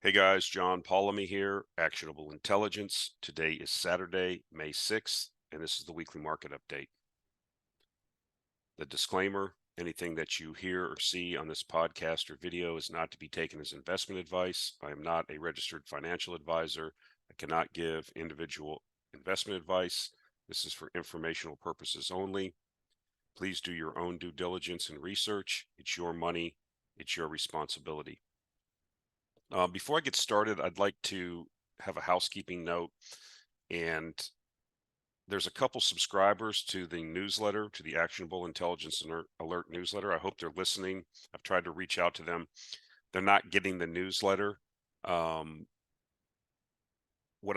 Hey guys, John Polemy here, Actionable Intelligence. Today is Saturday, May 6th, and this is the weekly market update. The disclaimer, anything that you hear or see on this podcast or video is not to be taken as investment advice. I am not a registered financial advisor. I cannot give individual investment advice. This is for informational purposes only. Please do your own due diligence and research. It's your money. It's your responsibility. Before I get started, I'd like to have a housekeeping note. And there's a couple subscribers to the newsletter, to the Actionable Intelligence Alert newsletter. I hope they're listening. I've tried to reach out to them. They're not getting the newsletter. What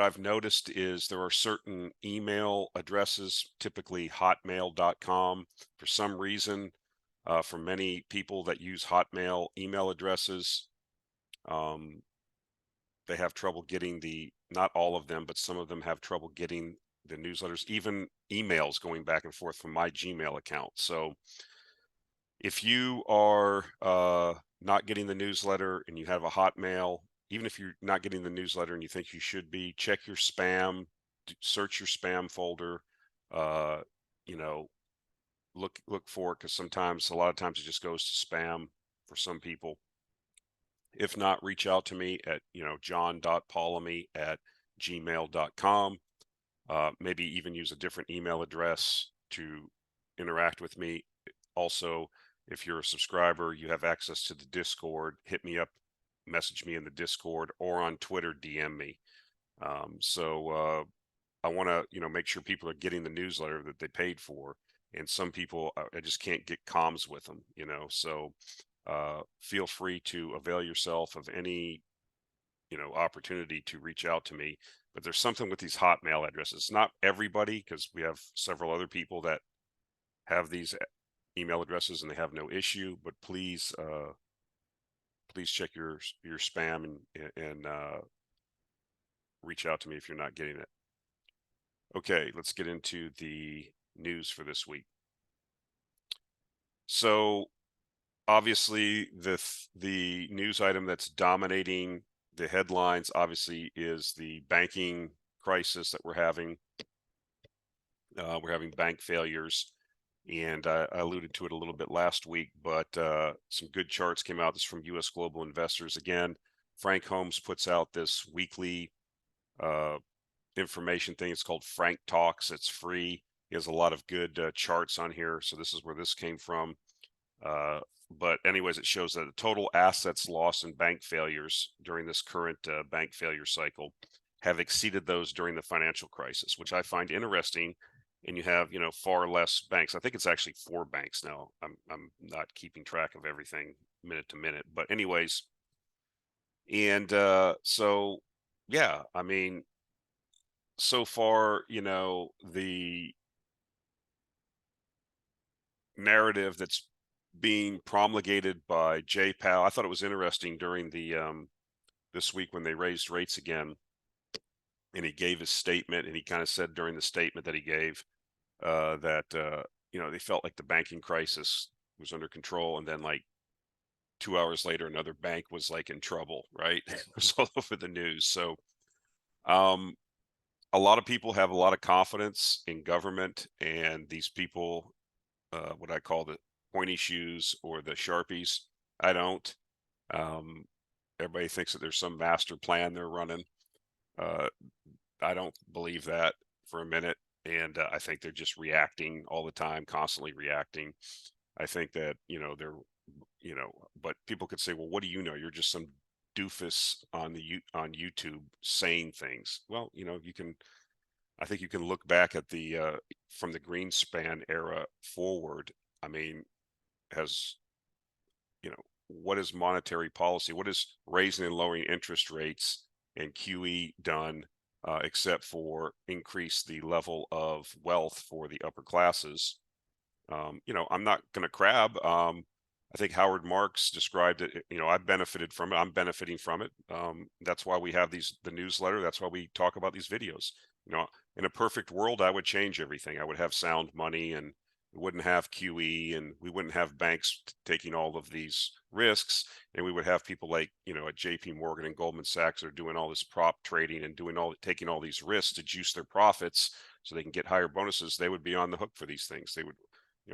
I've noticed is there are certain email addresses, typically hotmail.com. For some reason, for many people that use Hotmail email addresses, they have trouble getting not all of them, but some of them have trouble getting the newsletters, even emails going back and forth from my Gmail account. So if you are not getting the newsletter and you have a Hotmail, even if you're not getting the newsletter and you think you should be, check your spam, search your spam folder, you know, look for it, because a lot of times it just goes to spam for some people. If not, reach out to me at, john.polemy@gmail.com. Maybe even use a different email address to interact with me. Also, if you're a subscriber, you have access to the Discord. Hit me up, message me in the Discord, or on Twitter, DM me. I want to, make sure people are getting the newsletter that they paid for. And some people, I just can't get comms with them, so feel free to avail yourself of any opportunity to reach out to me. But there's something with these Hotmail addresses. Not everybody, because we have several other people that have these email addresses and they have no issue, but please check your spam and reach out to me if you're not getting it. Okay, let's get into the news for this week. So obviously the news item that's dominating the headlines obviously is the banking crisis that we're having. We're having bank failures, and I alluded to it a little bit last week, but some good charts came out. This is from US Global Investors. Again, Frank Holmes puts out this weekly information thing. It's called Frank Talks. It's free. He has a lot of good charts on here. So this is where this came from. But anyways, it shows that the total assets lost in bank failures during this current bank failure cycle have exceeded those during the financial crisis, which I find interesting. And you have, far less banks. I think it's actually 4 banks now. I'm not keeping track of everything minute to minute, but anyways, and so yeah, I mean, so far, the narrative that's being promulgated by Jay Powell. I thought it was interesting during the this week when they raised rates again, and he gave his statement, and he kind of said during the statement that he gave that they felt like the banking crisis was under control, and then like 2 hours later, another bank was like in trouble, right? It was all over the news. So a lot of people have a lot of confidence in government, and these people, what I call the pointy shoes or the Sharpies. I don't. Everybody thinks that there's some master plan they're running. I don't believe that for a minute. And I think they're just reacting all the time, constantly reacting. I think that, they're, but people could say, well, what do you know? You're just some doofus on YouTube saying things. Well, I think you can look back at the from the Greenspan era forward. I mean, has what is monetary policy? What is raising and lowering interest rates and QE done, except for increase the level of wealth for the upper classes? I'm not going to crab. I think Howard Marks described it. I've benefited from it. I'm benefiting from it. That's why we have the newsletter. That's why we talk about these videos. In a perfect world, I would change everything. I would have sound money and We wouldn't have QE, and we wouldn't have banks taking all of these risks, and we would have people like, at JP Morgan and Goldman Sachs that are doing all this prop trading and taking all these risks to juice their profits so they can get higher bonuses. They would be on the hook for these things. They would,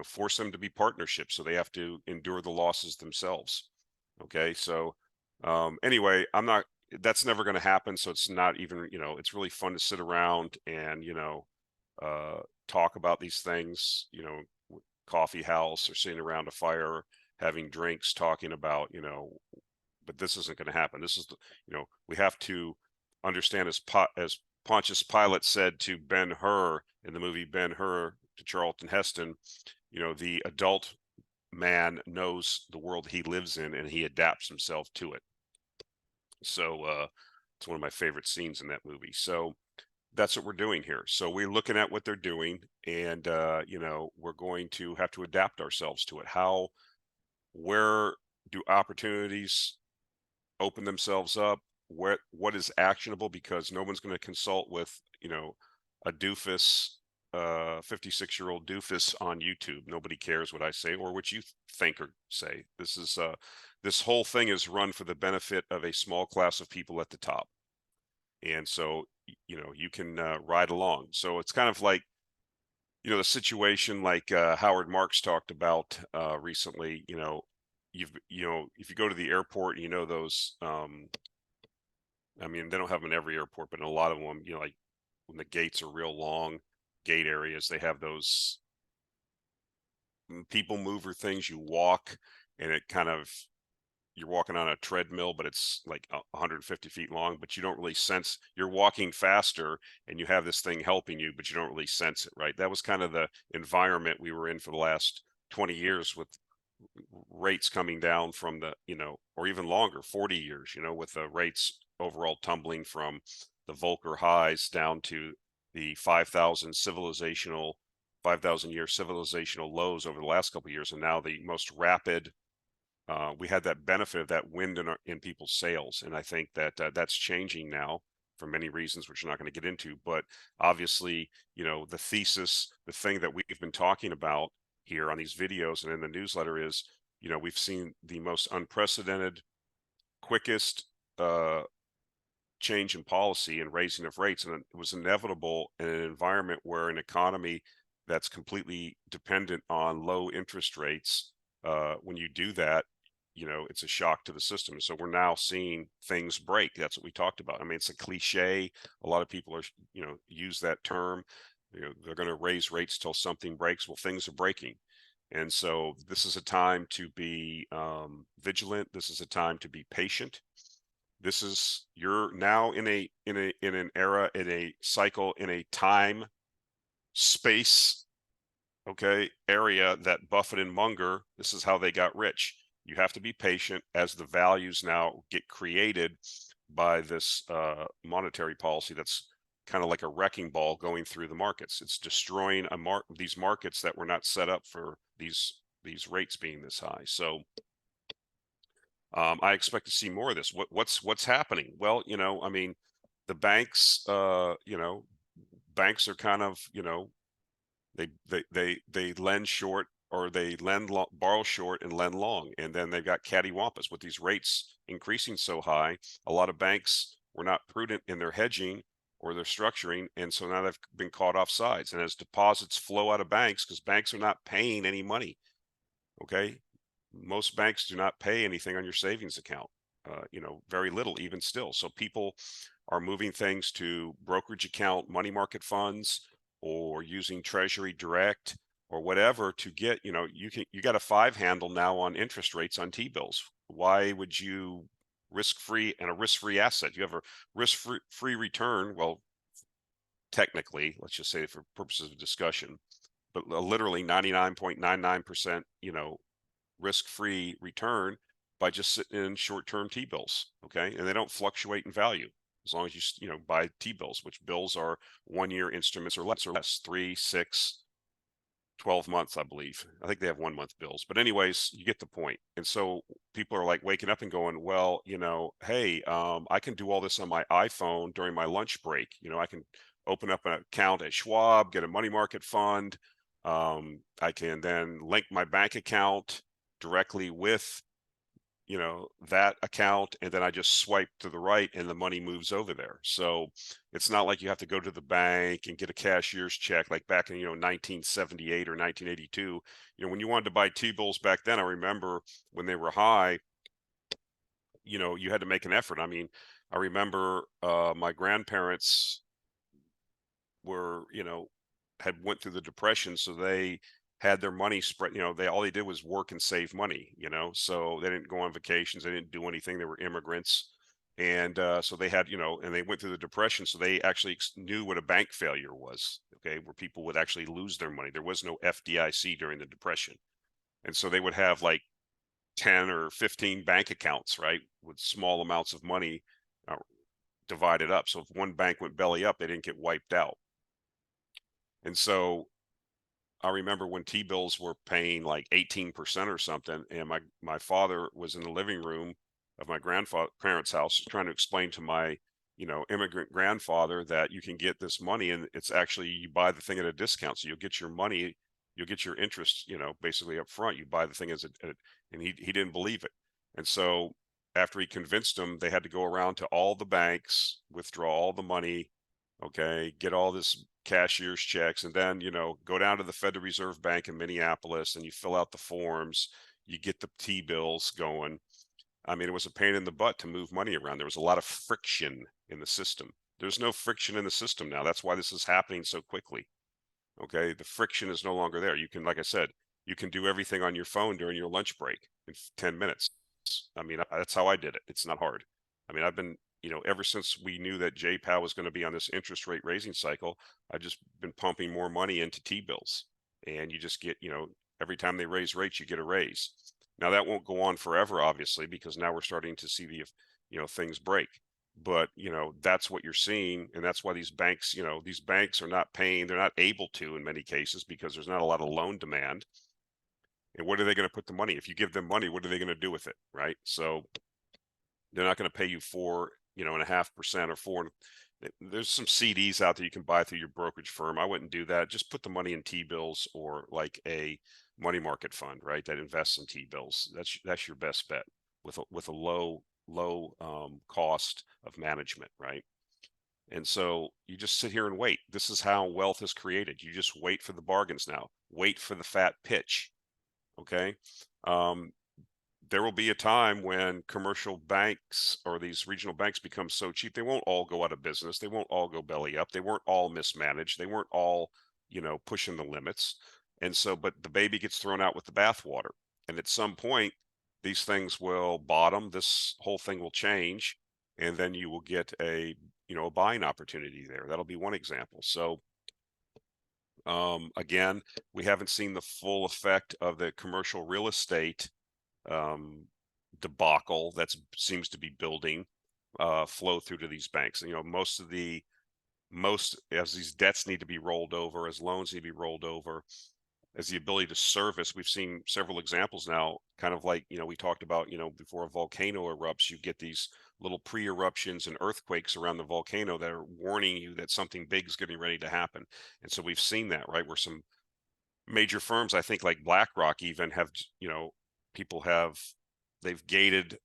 force them to be partnerships, so they have to endure the losses themselves. Okay, so anyway, that's never going to happen. So it's not even, it's really fun to sit around and, talk about these things, coffee house or sitting around a fire, having drinks, talking about, but this isn't going to happen. This is, we have to understand, as Pontius Pilate said to Ben-Hur in the movie Ben-Hur, to Charlton Heston, the adult man knows the world he lives in and he adapts himself to it. So it's one of my favorite scenes in that movie. So that's what we're doing here. So we're looking at what they're doing, and we're going to have to adapt ourselves to it. Where do opportunities open themselves up? What is actionable? Because no one's going to consult with a doofus, 56-year-old doofus on YouTube. Nobody cares what I say or what you think or say. This whole thing is run for the benefit of a small class of people at the top. And so, you can ride along. So it's kind of like, the situation like Howard Marks talked about recently. If you go to the airport, those, I mean, they don't have them in every airport, but in a lot of them, like when the gates are real long, gate areas, they have those people mover things. You walk, and it kind of, you're walking on a treadmill, but it's like 150 feet long, but you don't really sense you're walking faster, and you have this thing helping you, but you don't really sense it, right? That was kind of the environment we were in for the last 20 years, with rates coming down from the, or even longer, 40 years, with the rates overall tumbling from the Volcker highs down to the 5,000 year civilizational lows over the last couple of years. And now the most rapid, we had that benefit of that wind in people's sails. And I think that that's changing now for many reasons, which we're not going to get into. But obviously, the thesis, the thing that we've been talking about here on these videos and in the newsletter is, we've seen the most unprecedented, quickest change in policy and raising of rates. And it was inevitable in an environment where an economy that's completely dependent on low interest rates, when you do that, it's a shock to the system. So we're now seeing things break. That's what we talked about. I mean, it's a cliche. A lot of people are, use that term. They're going to raise rates till something breaks. Well, things are breaking. And so this is a time to be vigilant. This is a time to be patient. You're now in an era, in a cycle, in a time, space, area that Buffett and Munger, this is how they got rich. You have to be patient as the values now get created by this monetary policy that's kind of like a wrecking ball going through the markets. It's destroying these markets that were not set up for these rates being this high. So I expect to see more of this. What's happening? Well, I mean, the banks, banks are kind of, they lend short, or they borrow short and lend long, and then they've got cattywampus with these rates increasing so high. A lot of banks were not prudent in their hedging or their structuring, and so now they've been caught off sides. And as deposits flow out of banks, because banks are not paying any money, most banks do not pay anything on your savings account, very little even still. So people are moving things to brokerage account, money market funds, or using Treasury Direct or whatever to get, you got a 5 handle now on interest rates on T-bills. Why would you risk-free and a risk-free asset? You have a risk-free return. Well, technically, let's just say for purposes of discussion, but literally 99.99%, risk-free return by just sitting in short-term T-bills, and they don't fluctuate in value as long as you buy T-bills, which bills are 1-year instruments or less, 3, 6, 12 months, I believe. I think they have 1-month bills, but anyways, you get the point. And so people are like waking up and going, well, hey, I can do all this on my iPhone during my lunch break. I can open up an account at Schwab, get a money market fund, I can then link my bank account directly with, that account, and then I just swipe to the right and the money moves over there. So it's not like you have to go to the bank and get a cashier's check like back in 1978 or 1982. When you wanted to buy T-bills back then, I remember when they were high, you had to make an effort. I mean, I remember my grandparents were, had went through the depression, so they had their money spread. All they did was work and save money. So they didn't go on vacations, they didn't do anything. They were immigrants, and so they had, and they went through the depression, so they actually knew what a bank failure was. Okay, where people would actually lose their money. There was no FDIC during the depression, and so they would have like 10 or 15 bank accounts, right, with small amounts of money uh, divided up. So if one bank went belly up, they didn't get wiped out. And so I remember when T-bills were paying like 18% or something, and my father was in the living room of my grandparents' house trying to explain to my, immigrant grandfather that you can get this money, and it's actually, you buy the thing at a discount, so you'll get your money, you'll get your interest, basically up front. You buy the thing and he didn't believe it. And so after he convinced them, they had to go around to all the banks, withdraw all the money, okay, get all this cashier's checks, and then, go down to the Federal Reserve Bank in Minneapolis and you fill out the forms, you get the T-bills going. I mean, it was a pain in the butt to move money around. There was a lot of friction in the system. There's no friction in the system now. That's why this is happening so quickly. Okay, the friction is no longer there. You can, like I said, you can do everything on your phone during your lunch break in 10 minutes. I mean, that's how I did it. It's not hard. I mean, I've been, ever since we knew that J-POW was going to be on this interest rate raising cycle, I've just been pumping more money into T-bills. And you just get, every time they raise rates, you get a raise. Now that won't go on forever, obviously, because now we're starting to see the, things break. But, that's what you're seeing. And that's why these banks, these banks are not paying. They're not able to in many cases because there's not a lot of loan demand. And what are they going to put the money? If you give them money, what are they going to do with it? Right. So they're not going to pay you 4.5% or four. There's some CDs out there you can buy through your brokerage firm. I wouldn't do that. Just put the money in T-bills or like a money market fund, right, that invests in T-bills. That's your best bet with a low cost of management, right? And so you just sit here and wait. This is how wealth is created. You just wait for the bargains now. Wait for the fat pitch. Okay. Um, there will be a time when commercial banks or these regional banks become so cheap, they won't all go out of business. They won't all go belly up. They weren't all mismanaged. They weren't all, pushing the limits. And so, but the baby gets thrown out with the bathwater. And at some point, these things will bottom. This whole thing will change. And then you will get a buying opportunity there. That'll be one example. So, again, we haven't seen the full effect of the commercial real estate debacle that seems to be building flow through to these banks. Most as these debts need to be rolled over, as loans need to be rolled over, as the ability to service. We've seen several examples now, kind of like, we talked about, before a volcano erupts, you get these little pre-eruptions and earthquakes around the volcano that are warning you that something big is getting ready to happen. And so we've seen that, right, where some major firms, I think like BlackRock even have, people they've gated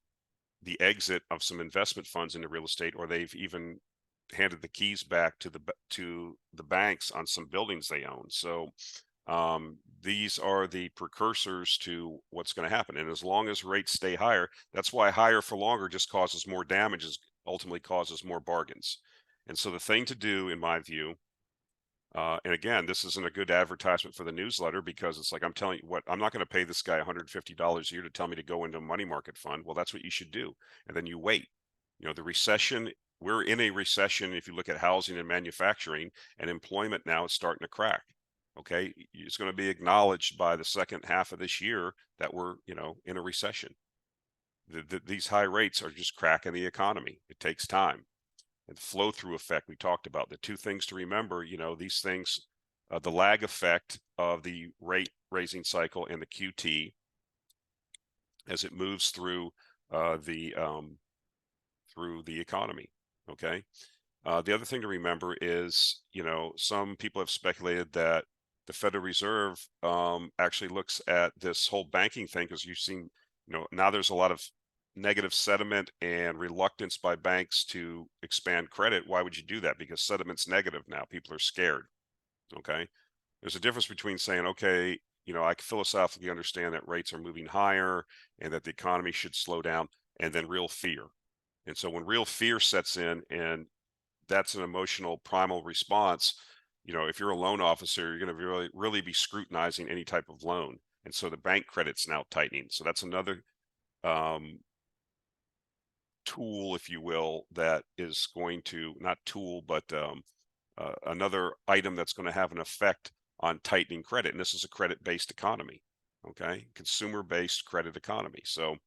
the exit of some investment funds into real estate, or they've even handed the keys back to the banks on some buildings they own. So these are the precursors to what's going to happen. And as long as rates stay higher, that's why higher for longer just causes more damages, ultimately causes more bargains. And so the thing to do, in my view, and again, this isn't a good advertisement for the newsletter, because it's like, I'm telling you what, I'm not going to pay this guy $150 a year to tell me to go into a money market fund. Well, that's what you should do. And then you wait. The recession, we're in a recession. If you look at housing and manufacturing, and employment now is starting to crack. Okay. It's going to be acknowledged by the second half of this year that we're, in a recession. These high rates are just cracking the economy. It takes time. And flow through effect, we talked about the two things to remember. These things, the lag effect of the rate raising cycle and the QT as it moves through the economy. Okay. The other thing to remember is, some people have speculated that the Federal Reserve actually looks at this whole banking thing, because you've seen, now there's a lot of negative sentiment and reluctance by banks to expand credit. Why would you do that? Because sentiment's negative now. People are scared. Okay. There's a difference between saying, okay, I philosophically understand that rates are moving higher and that the economy should slow down, and then real fear. And so when real fear sets in, and that's an emotional primal response, if you're a loan officer, you're going to really be scrutinizing any type of loan. And so the bank credit's now tightening. So that's another tool, if you will, that is going to, not tool, but another item that's going to have an effect on tightening credit. And this is a credit-based economy, okay? Consumer-based credit economy. So,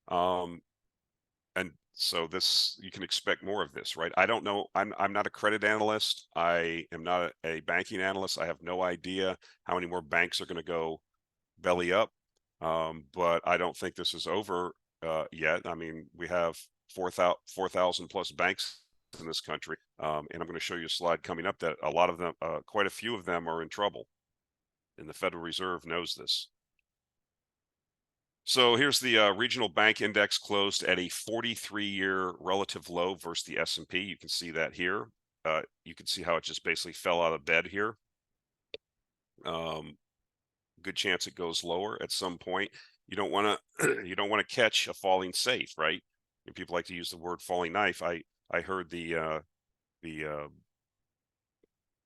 and so this, you can expect more of this, right? I don't know. I'm not a credit analyst. I am not a banking analyst. I have no idea how many more banks are going to go belly up. But I don't think this is over yet. I mean, we have 4,000 plus banks in this country. And I'm going to show you a slide coming up that a lot of them, quite a few of them are in trouble. And the Federal Reserve knows this. So here's the regional bank index closed at a 43-year relative low versus the S&P. You can see that here. You can see how it just basically fell out of bed here. Good chance it goes lower at some point. You don't want to catch a falling safe, right? And people like to use the word falling knife. I heard the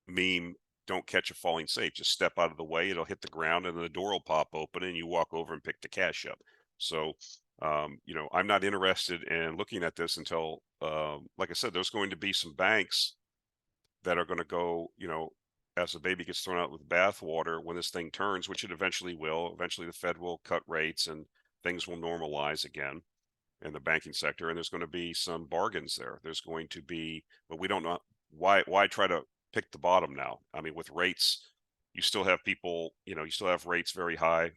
meme, don't catch a falling safe, just step out of the way, it'll hit the ground and the door will pop open and you walk over and pick the cash up. So I'm not interested in looking at this until like I said, there's going to be some banks that are going to go, as the baby gets thrown out with bathwater when this thing turns, which it eventually will. Eventually the Fed will cut rates and things will normalize again in the banking sector, and there's going to be some bargains there. There's going to be, but we don't know why try to pick the bottom now. I mean, with rates, you still have people, you still have rates very high.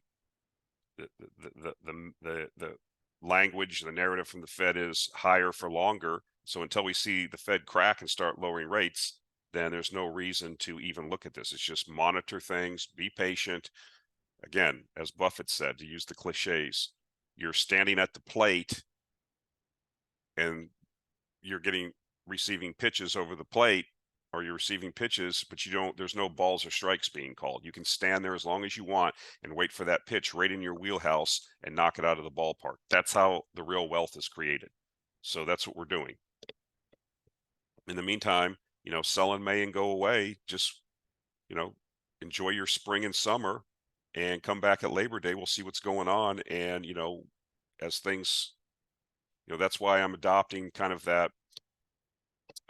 The language, the narrative from the Fed is higher for longer. So until we see the Fed crack and start lowering rates, then there's no reason to even look at this. It's just monitor things, be patient. Again, as Buffett said, to use the cliches, you're standing at the plate and you're receiving pitches over the plate, or you're receiving pitches, but there's no balls or strikes being called. You can stand there as long as you want and wait for that pitch right in your wheelhouse and knock it out of the ballpark. That's how the real wealth is created. So that's what we're doing. In the meantime, sell in May and go away. Just, enjoy your spring and summer and come back at Labor Day. We'll see what's going on. And, as things, that's why I'm adopting kind of that,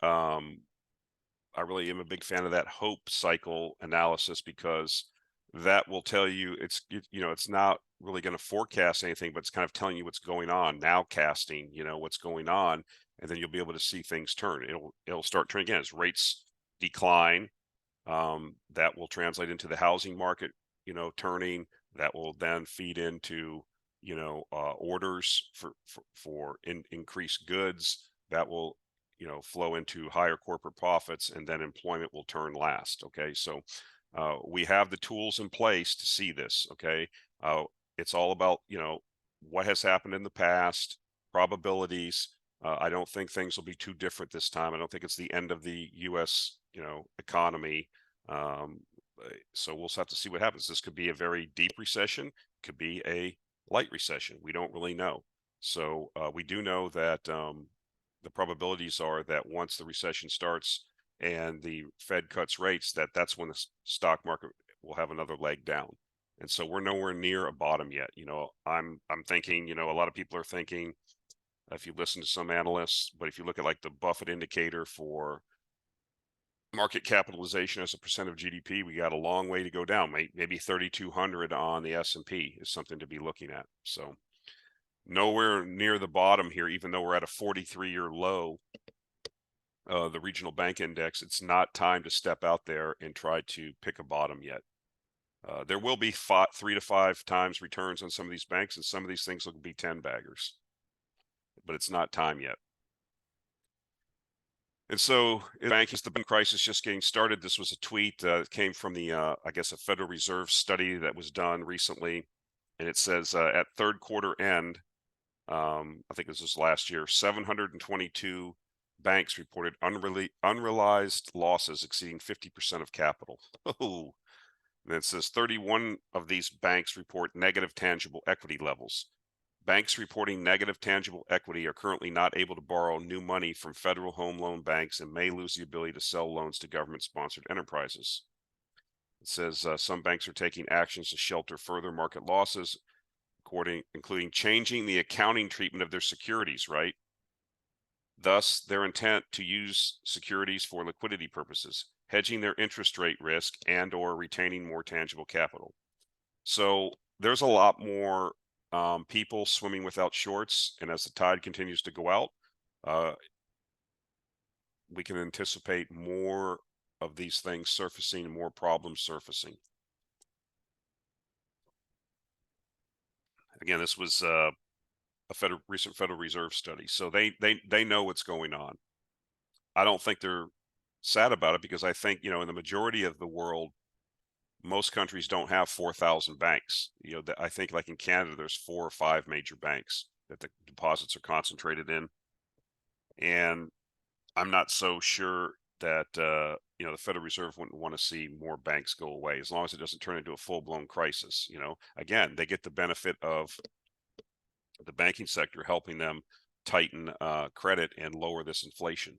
I really am a big fan of that hope cycle analysis, because that will tell you it's not really going to forecast anything, but it's kind of telling you what's going on now, casting, what's going on, and then you'll be able to see things turn. It'll start turning again as rates decline. That will translate into the housing market, turning. That will then feed into, orders for increased goods. That will, flow into higher corporate profits, and then employment will turn last. Okay. So we have the tools in place to see this. Okay. It's all about, what has happened in the past, probabilities. I don't think things will be too different this time. I don't think it's the end of the U.S., economy. So we'll have to see what happens. This could be a very deep recession, could be a light recession. We don't really know. So we do know that the probabilities are that once the recession starts and the Fed cuts rates, that's when the stock market will have another leg down. And so we're nowhere near a bottom yet. I'm thinking, a lot of people are thinking, if you listen to some analysts, but if you look at like the Buffett indicator for market capitalization as a percent of GDP, we got a long way to go down. Maybe 3,200 on the S&P is something to be looking at. So nowhere near the bottom here, even though we're at a 43-year low, the regional bank index. It's not time to step out there and try to pick a bottom yet. There will be 3 to 5 times returns on some of these banks, and some of these things will be 10 baggers, but it's not time yet. And so the banking crisis just getting started. This was a tweet that came from the, I guess, a Federal Reserve study that was done recently. And it says at third quarter end, I think this was last year, 722 banks reported unrealized losses exceeding 50% of capital. Oh, and it says 31 of these banks report negative tangible equity levels. Banks reporting negative tangible equity are currently not able to borrow new money from federal home loan banks and may lose the ability to sell loans to government-sponsored enterprises. It says some banks are taking actions to shelter further market losses, including changing the accounting treatment of their securities, right? Thus, their intent to use securities for liquidity purposes, hedging their interest rate risk, and/or retaining more tangible capital. So there's a lot more people swimming without shorts, and as the tide continues to go out, we can anticipate more of these things surfacing and more problems surfacing. Again, this was a recent Federal Reserve study, so they know what's going on. I don't think they're sad about it because I think, in the majority of the world, most countries don't have 4,000 banks. I think like in Canada, there's 4 or 5 major banks that the deposits are concentrated in. And I'm not so sure that, the Federal Reserve wouldn't want to see more banks go away as long as it doesn't turn into a full-blown crisis. Again, they get the benefit of the banking sector helping them tighten credit and lower this inflation.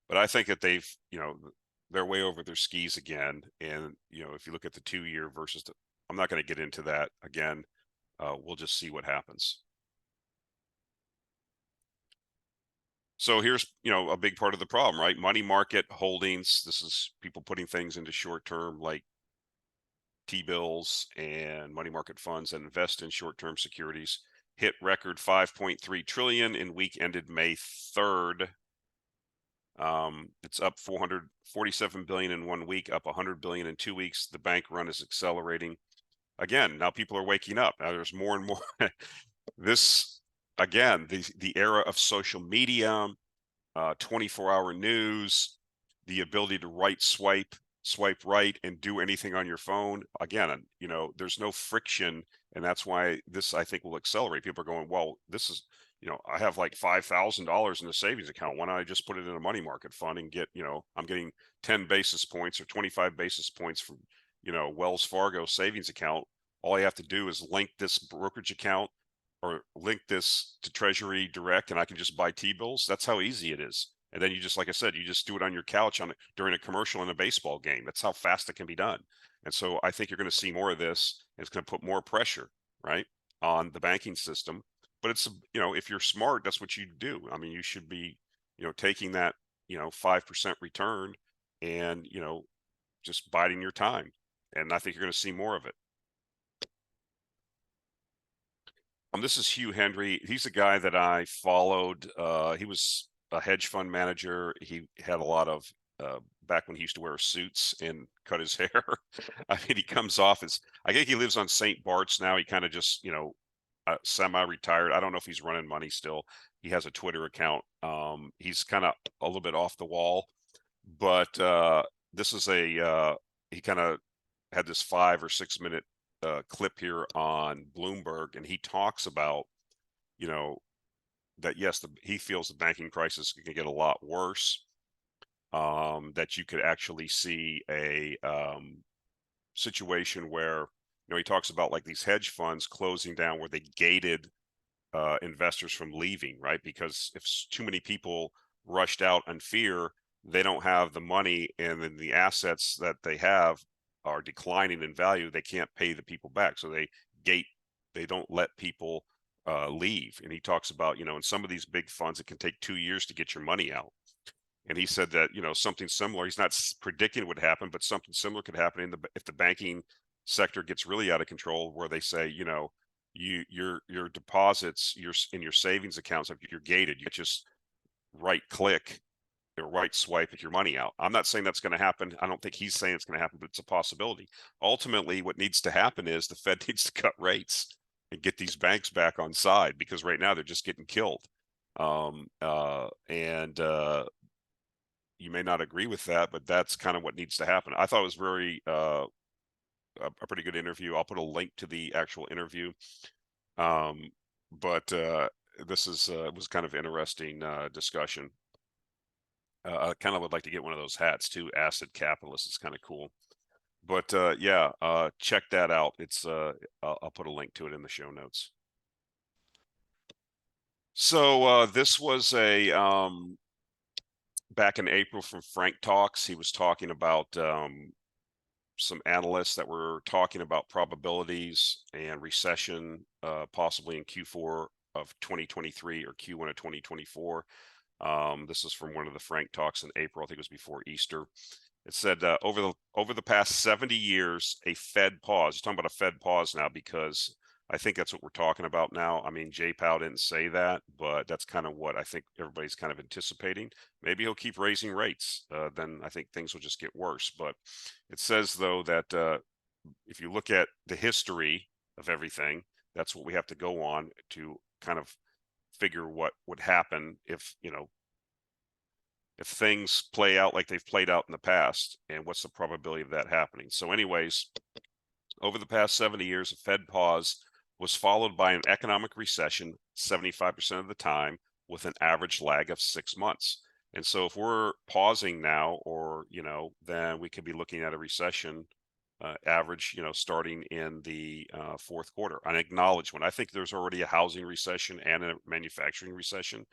But I think that they're way over their skis again. And, if you look at the 2-year versus I'm not going to get into that again. We'll just see what happens. So here's, a big part of the problem, right? Money market holdings. This is people putting things into short-term like T-bills and money market funds and invest in short-term securities. Hit record 5.3 trillion in week ended May 3rd. It's up 447 billion in 1 week, up 100 billion in 2 weeks. The bank run is accelerating. Again, now people are waking up. Now there's more and more. This, again, the era of social media, 24-hour news, the ability to swipe right and do anything on your phone. Again, there's no friction, and that's why this, I think, will accelerate. People are going, well, this is, I have like $5,000 in a savings account. Why don't I just put it in a money market fund and get, I'm getting 10 basis points or 25 basis points from, Wells Fargo savings account. All I have to do is link this brokerage account or link this to Treasury Direct, and I can just buy T-bills. That's how easy it is. And then you just, like I said, you just do it on your couch during a commercial in a baseball game. That's how fast it can be done. And so I think you're going to see more of this. And it's going to put more pressure, right, on the banking system. But it's, if you're smart, that's what you do. I mean, you should be, taking that, 5% return and, just biding your time. And I think you're going to see more of it. This is Hugh Henry. He's a guy that I followed. He was a hedge fund manager. He had a lot of, back when he used to wear suits and cut his hair. I mean, he comes off as, I think he lives on St. Bart's now. He kind of just, semi-retired. I don't know if he's running money still. He has a Twitter account. He's kind of a little bit off the wall, but this is he kind of had this 5 or 6 minute clip here on Bloomberg, and he talks about, that yes, he feels the banking crisis can get a lot worse. That you could actually see a situation where, he talks about like these hedge funds closing down where they gated investors from leaving, right? Because if too many people rushed out in fear, they don't have the money, and then the assets that they have are declining in value. They can't pay the people back, so they don't let people leave. And he talks about, in some of these big funds, it can take 2 years to get your money out. And he said that, something similar, he's not predicting it would happen, but something similar could happen if the banking sector gets really out of control, where they say, your deposits, in your savings accounts, if you're gated, you just right click or right swipe your money out. I'm not saying that's going to happen. I don't think he's saying it's going to happen, but it's a possibility. Ultimately, what needs to happen is the Fed needs to cut rates and get these banks back on side, because right now they're just getting killed. you may not agree with that, but that's kind of what needs to happen. I thought it was very a pretty good interview. I'll put a link to the actual interview. But this is was kind of interesting discussion. I kind of would like to get one of those hats too. Acid capitalist. It's kind of cool. But yeah, check that out. It's I'll put a link to it in the show notes. So this was a back in April from Frank Talks. He was talking about some analysts that were talking about probabilities and recession possibly in Q4 of 2023 or Q1 of 2024. This is from one of the Frank Talks in April. I think it was before Easter. It said over the past 70 years, a Fed pause. You're talking about a Fed pause now because I think that's what we're talking about now. I mean, Jay Powell didn't say that, but that's kind of what I think everybody's kind of anticipating. Maybe he'll keep raising rates. Then I think things will just get worse. But it says, though, that if you look at the history of everything, that's what we have to go on to kind of figure what would happen if, if things play out like they've played out in the past, and what's the probability of that happening. So anyways, over the past 70 years, a Fed pause was followed by an economic recession 75% of the time, with an average lag of 6 months. And so if we're pausing now, or, then we could be looking at a recession average, starting in the fourth quarter. An acknowledgement. I think there's already a housing recession and a manufacturing recession.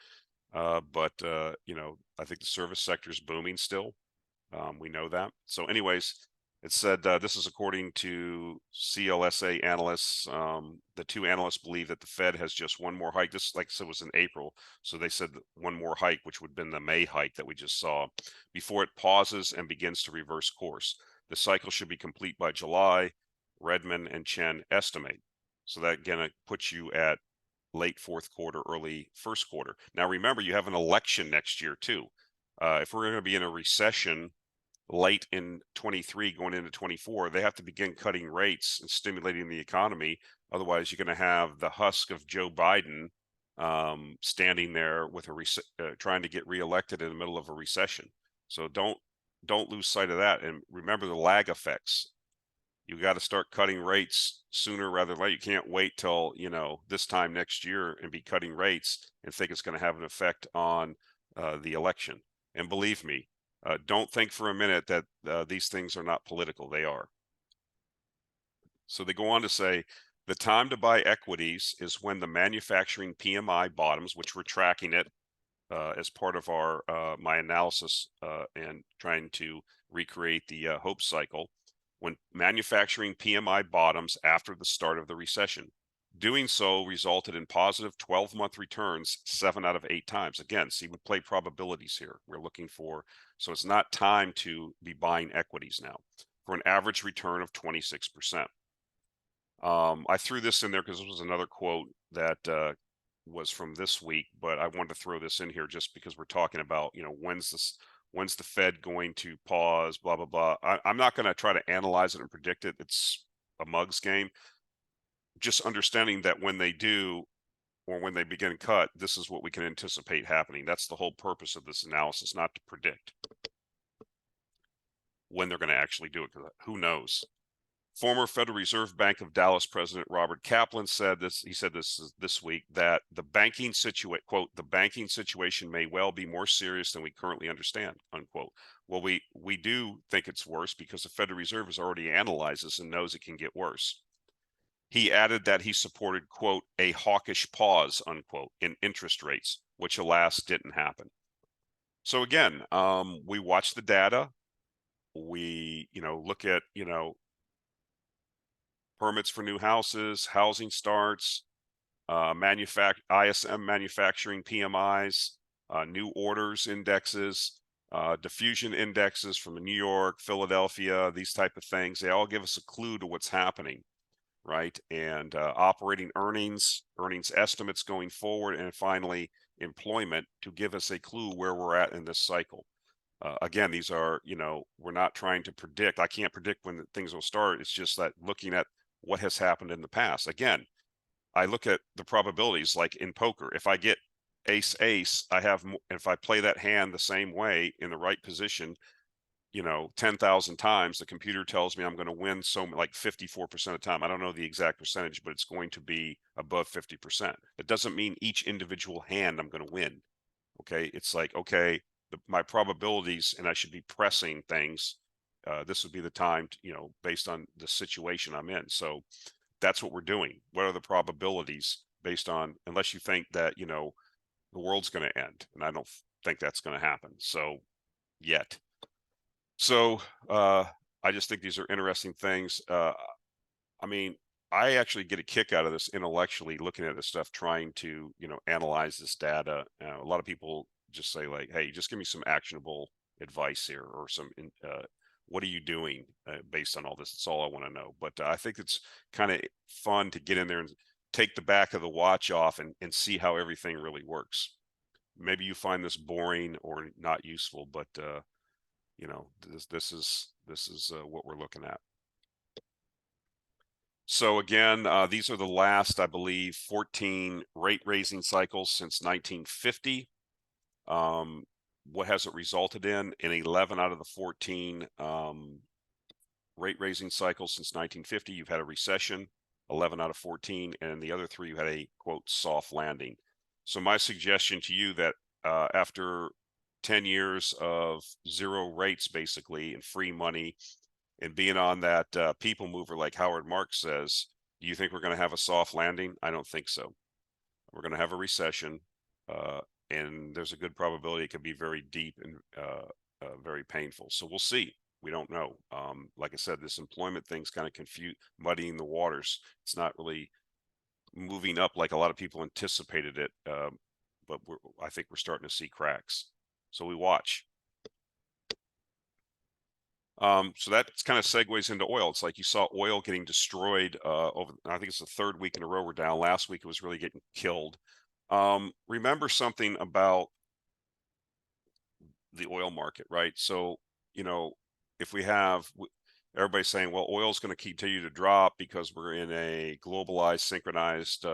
But I think the service sector is booming still. We know that. So anyways, it said this is according to CLSA analysts. The two analysts believe that the Fed has just one more hike. This, like I said, was in April. So they said one more hike, which would have been the May hike that we just saw, before it pauses and begins to reverse course. The cycle should be complete by July, Redmond and Chen estimate. So that again puts you at late fourth quarter, early first quarter. Now, remember, you have an election next year too. If we're going to be in a recession late in 23 going into 24, they have to begin cutting rates and stimulating the economy. Otherwise, you're going to have the husk of Joe Biden standing there with trying to get reelected in the middle of a recession. So don't lose sight of that, and remember the lag effects. You got to start cutting rates sooner rather than later. You can't wait till this time next year and be cutting rates and think it's going to have an effect on the election. And believe me, don't think for a minute that these things are not political. They are. So they go on to say, the time to buy equities is when the manufacturing PMI bottoms, which we're tracking it as part of our my analysis and trying to recreate the hope cycle. When manufacturing PMI bottoms after the start of the recession. Doing so resulted in positive 12-month returns 7 out of 8 times. Again, see, we play probabilities here. We're looking for, so it's not time to be buying equities now, for an average return of 26%. I threw this in there because this was another quote that was from this week, but I wanted to throw this in here just because we're talking about, when's the Fed going to pause, blah, blah, blah. I'm not going to try to analyze it and predict it. It's a mug's game. Just understanding that when they do, or when they begin cut, this is what we can anticipate happening. That's the whole purpose of this analysis, not to predict when they're going to actually do it, because who knows. Former Federal Reserve Bank of Dallas President Robert Kaplan said this. He said this week that the banking situation may well be more serious than we currently understand, unquote. Well, we do think it's worse because the Federal Reserve has already analyzed this and knows it can get worse. He added that he supported, quote, a hawkish pause, unquote, in interest rates, which alas didn't happen. So again, we watch the data. We, look at, permits for new houses, housing starts, ISM manufacturing PMIs, new orders indexes, diffusion indexes from New York, Philadelphia, these type of things. They all give us a clue to what's happening, right? And operating earnings estimates going forward, and finally employment to give us a clue where we're at in this cycle. Again, these are, we're not trying to predict. I can't predict when things will start. It's just that looking at what has happened in the past. Again, I look at the probabilities like in poker. If I get ace, ace, I have, if I play that hand the same way in the right position, 10,000 times, the computer tells me I'm going to win like 54% of the time. I don't know the exact percentage, but it's going to be above 50%. It doesn't mean each individual hand I'm going to win. Okay. It's like, okay, my probabilities, and I should be pressing things. This would be the time, based on the situation I'm in. So that's what we're doing. What are the probabilities based on, unless you think that, the world's going to end. And I don't think that's going to happen. So yet. So I just think these are interesting things. I mean, I actually get a kick out of this intellectually, looking at this stuff, trying to, analyze this data. A lot of people just say like, hey, just give me some actionable advice here, or what are you doing based on all this? It's all I want to know. But I think it's kind of fun to get in there and take the back of the watch off and see how everything really works. Maybe you find this boring or not useful, but this is what we're looking at. So again, these are the last, I believe, 14 rate raising cycles since 1950. What has it resulted in? In 11 out of the 14 rate raising cycles since 1950, you've had a recession. 11 out of 14, and the other 3 you had a quote soft landing. So my suggestion to you that after 10 years of zero rates basically and free money and being on that people mover like Howard Marks says, do you think we're going to have a soft landing? I don't think so. We're going to have a recession, and there's a good probability it could be very deep and very painful. So we'll see. We don't know. Like I said, this employment thing's kind of muddying the waters. It's not really moving up like a lot of people anticipated it, but I think we're starting to see cracks. So we watch. So that kind of segues into oil. It's like you saw oil getting destroyed over, I think it's the 3rd week in a row we're down. Last week it was really getting killed. Remember something about the oil market, right? So, if we have everybody saying, well, oil's going to continue to drop because we're in a globalized, synchronized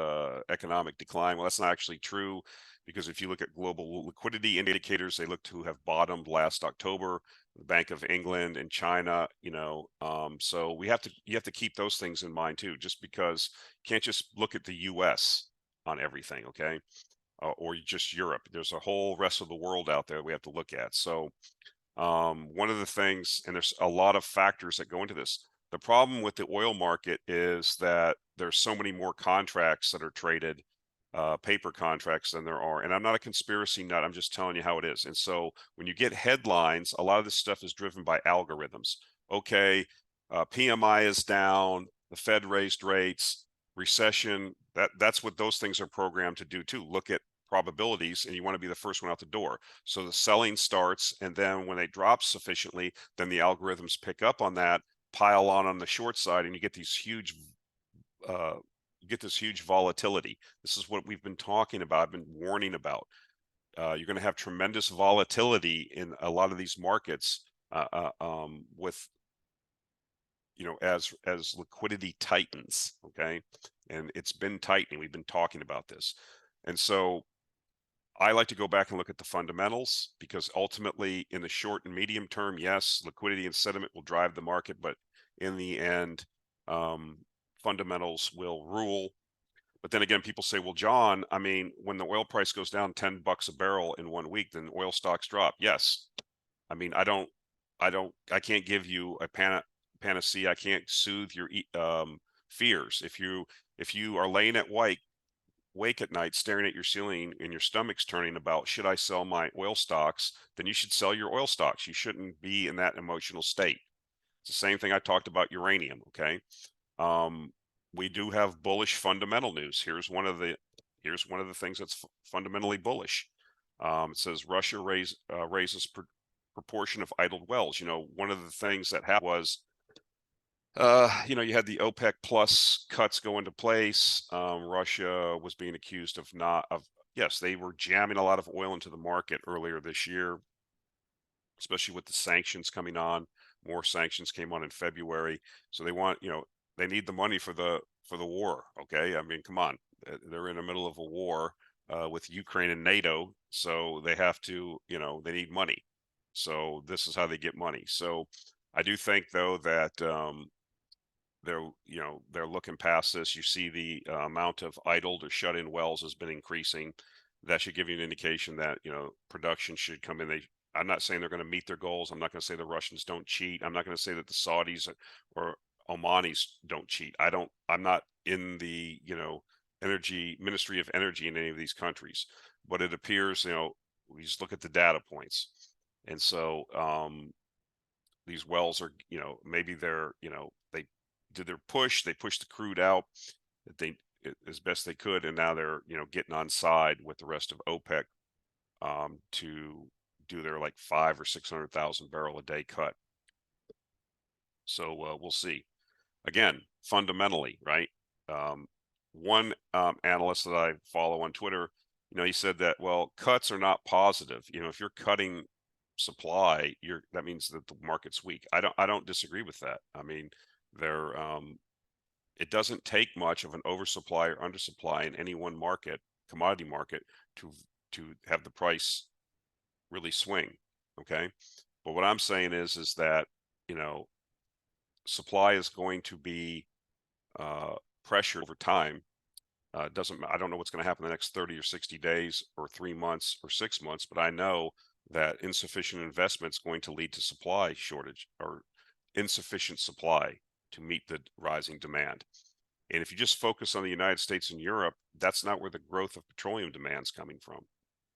economic decline. Well, that's not actually true, because if you look at global liquidity indicators, they look to have bottomed last October. The Bank of England and China, so you have to keep those things in mind too. Just because you can't just look at the U.S. on everything, okay? Or just Europe. There's a whole rest of the world out there we have to look at. So one of the things, and there's a lot of factors that go into this. The problem with the oil market is that there's so many more contracts that are traded, paper contracts, than there are. And I'm not a conspiracy nut. I'm just telling you how it is. And so when you get headlines, a lot of this stuff is driven by algorithms. Okay, PMI is down, the Fed raised rates, recession. That's what those things are programmed to do too. Look at probabilities, and you want to be the first one out the door. So the selling starts, and then when they drop sufficiently, then the algorithms pick up on that, pile on the short side, and you get these huge volatility. This is what we've been talking about. I've been warning about. You're going to have tremendous volatility in a lot of these markets with as liquidity tightens. Okay, and it's been tightening. We've been talking about this, and so I like to go back and look at the fundamentals, because ultimately in the short and medium term, yes, liquidity and sentiment will drive the market, but in the end, fundamentals will rule. But then again, people say, well, John, I mean, when the oil price goes down $10 a barrel in 1 week, then oil stocks drop. Yes. I mean, I can't give you a panacea. I can't soothe your fears. If you are laying at wake at night staring at your ceiling and your stomach's turning about, should I sell my oil stocks? Then you should sell your oil stocks. You shouldn't be in that emotional state. It's the same thing I talked about uranium. Okay. We do have bullish fundamental news. Here's one of the things that's fundamentally bullish. It says Russia raises proportion of idled wells. One of the things that happened was, you had the OPEC plus cuts go into place. Russia was being accused of yes, they were jamming a lot of oil into the market earlier this year, especially with the sanctions coming on. More sanctions came on in February. So they need the money for the war. Okay. I mean, come on, they're in the middle of a war. with Ukraine and NATO. So they have to, they need money. So this is how they get money. So I do think, though, that they're looking past this. You see the amount of idled or shut-in wells has been increasing. That should give you an indication that production should come in. I'm not saying they're going to meet their goals. I'm not going to say the Russians don't cheat. I'm not going to say that the Saudis or Omanis don't cheat. I'm not in the energy Ministry of Energy in any of these countries, but it appears we just look at the data points, and so these wells are maybe they're they did their push, they pushed the crude out that they as best they could, and now they're getting on side with the rest of OPEC to do their like 500,000 or 600,000 barrel a day cut. So we'll see. Again, fundamentally, right? One analyst that I follow on Twitter, he said that, well, cuts are not positive. If you're cutting supply, that means that the market's weak. I don't disagree with that. I mean, it doesn't take much of an oversupply or undersupply in any one market, commodity market, to have the price really swing. Okay, but what I'm saying is that supply is going to be pressured over time. I don't know what's going to happen in the next 30 or 60 days or 3 months or 6 months, but I know that insufficient investment is going to lead to supply shortage or insufficient supply to meet the rising demand. And if you just focus on the United States and Europe, that's not where the growth of petroleum demand is coming from.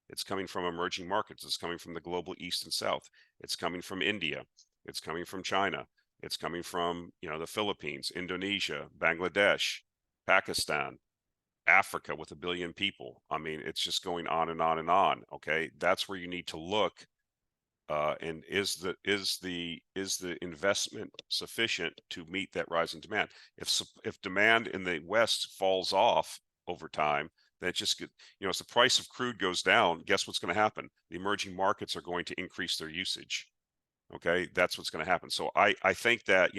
It's coming from emerging markets. It's coming from the global East and South. It's coming from India. It's coming from China. It's coming from, the Philippines, Indonesia, Bangladesh, Pakistan, Africa with 1 billion people. I mean, it's just going on and on and on. Okay, that's where you need to look. And is the investment sufficient to meet that rising demand? If demand in the West falls off over time, then it just as the price of crude goes down, guess what's going to happen? The emerging markets are going to increase their usage. Okay, that's what's going to happen. So I think that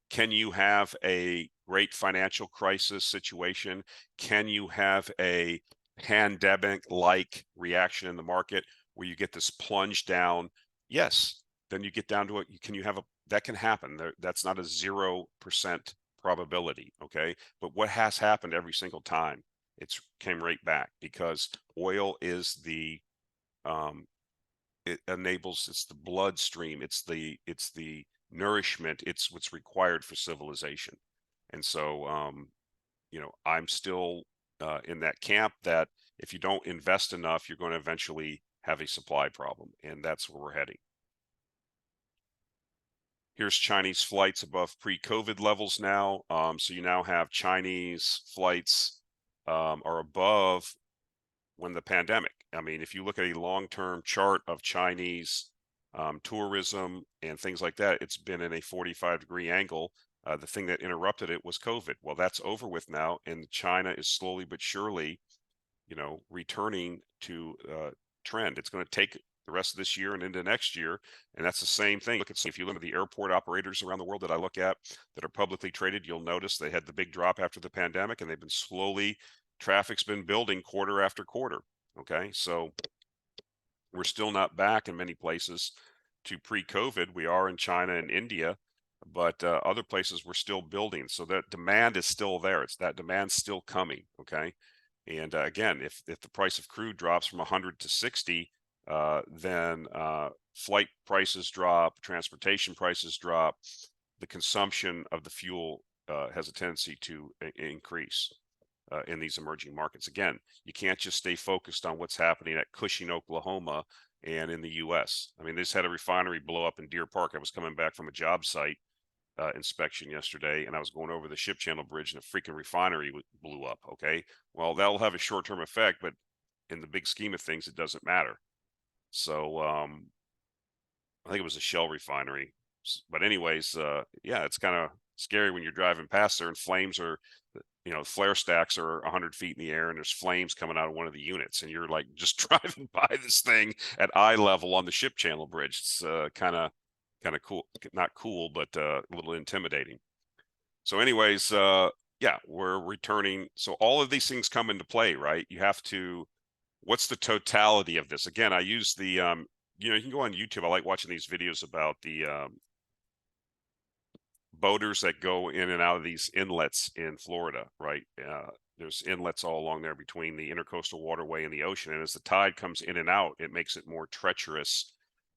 can you have a great financial crisis situation? Can you have a pandemic-like reaction in the market where you get this plunge down? Yes. Then you get down to it. That can happen. That's not a 0% probability. Okay. But what has happened every single time? It's came right back because oil is it's the bloodstream. It's the nourishment. It's what's required for civilization. And so, I'm still in that camp that if you don't invest enough, you're going to eventually have a supply problem, and that's where we're heading. Here's Chinese flights above pre-COVID levels now. So you now have Chinese flights are above when the pandemic. I mean, if you look at a long-term chart of Chinese tourism and things like that, it's been in a 45-degree angle. The thing that interrupted it was COVID. Well, that's over with now, and China is slowly but surely, returning to trend. It's going to take the rest of this year and into next year, and that's the same thing. If you look at the airport operators around the world that I look at that are publicly traded, you'll notice they had the big drop after the pandemic, and they've been slowly, traffic's been building quarter after quarter. Okay, so we're still not back in many places to pre-COVID. We are in China and India, but other places we're still building. So that demand is still there. It's that demand's still coming. Okay, and again, if the price of crude drops from 100 to 60, then flight prices drop, transportation prices drop, the consumption of the fuel has a tendency to increase in these emerging markets. Again, you can't just stay focused on what's happening at Cushing, Oklahoma, and in the U.S. I mean, they just had a refinery blow up in Deer Park. I was coming back from a job site inspection yesterday, and I was going over the Ship Channel Bridge, and a freaking refinery blew up. Okay, well, that'll have a short-term effect, but in the big scheme of things, it doesn't matter. So I think it was a Shell refinery. But anyways, yeah, it's kind of scary when you're driving past there and flames are, flare stacks are 100 feet in the air and there's flames coming out of one of the units, and you're like just driving by this thing at eye level on the Ship Channel Bridge. It's kind of cool, not cool, but a little intimidating. So anyways, yeah, we're returning. So all of these things come into play, right? You have to what's the totality of this? Again, I use the, you can go on YouTube. I like watching these videos about the boaters that go in and out of these inlets in Florida, right? There's inlets all along there between the intercoastal waterway and the ocean. And as the tide comes in and out, it makes it more treacherous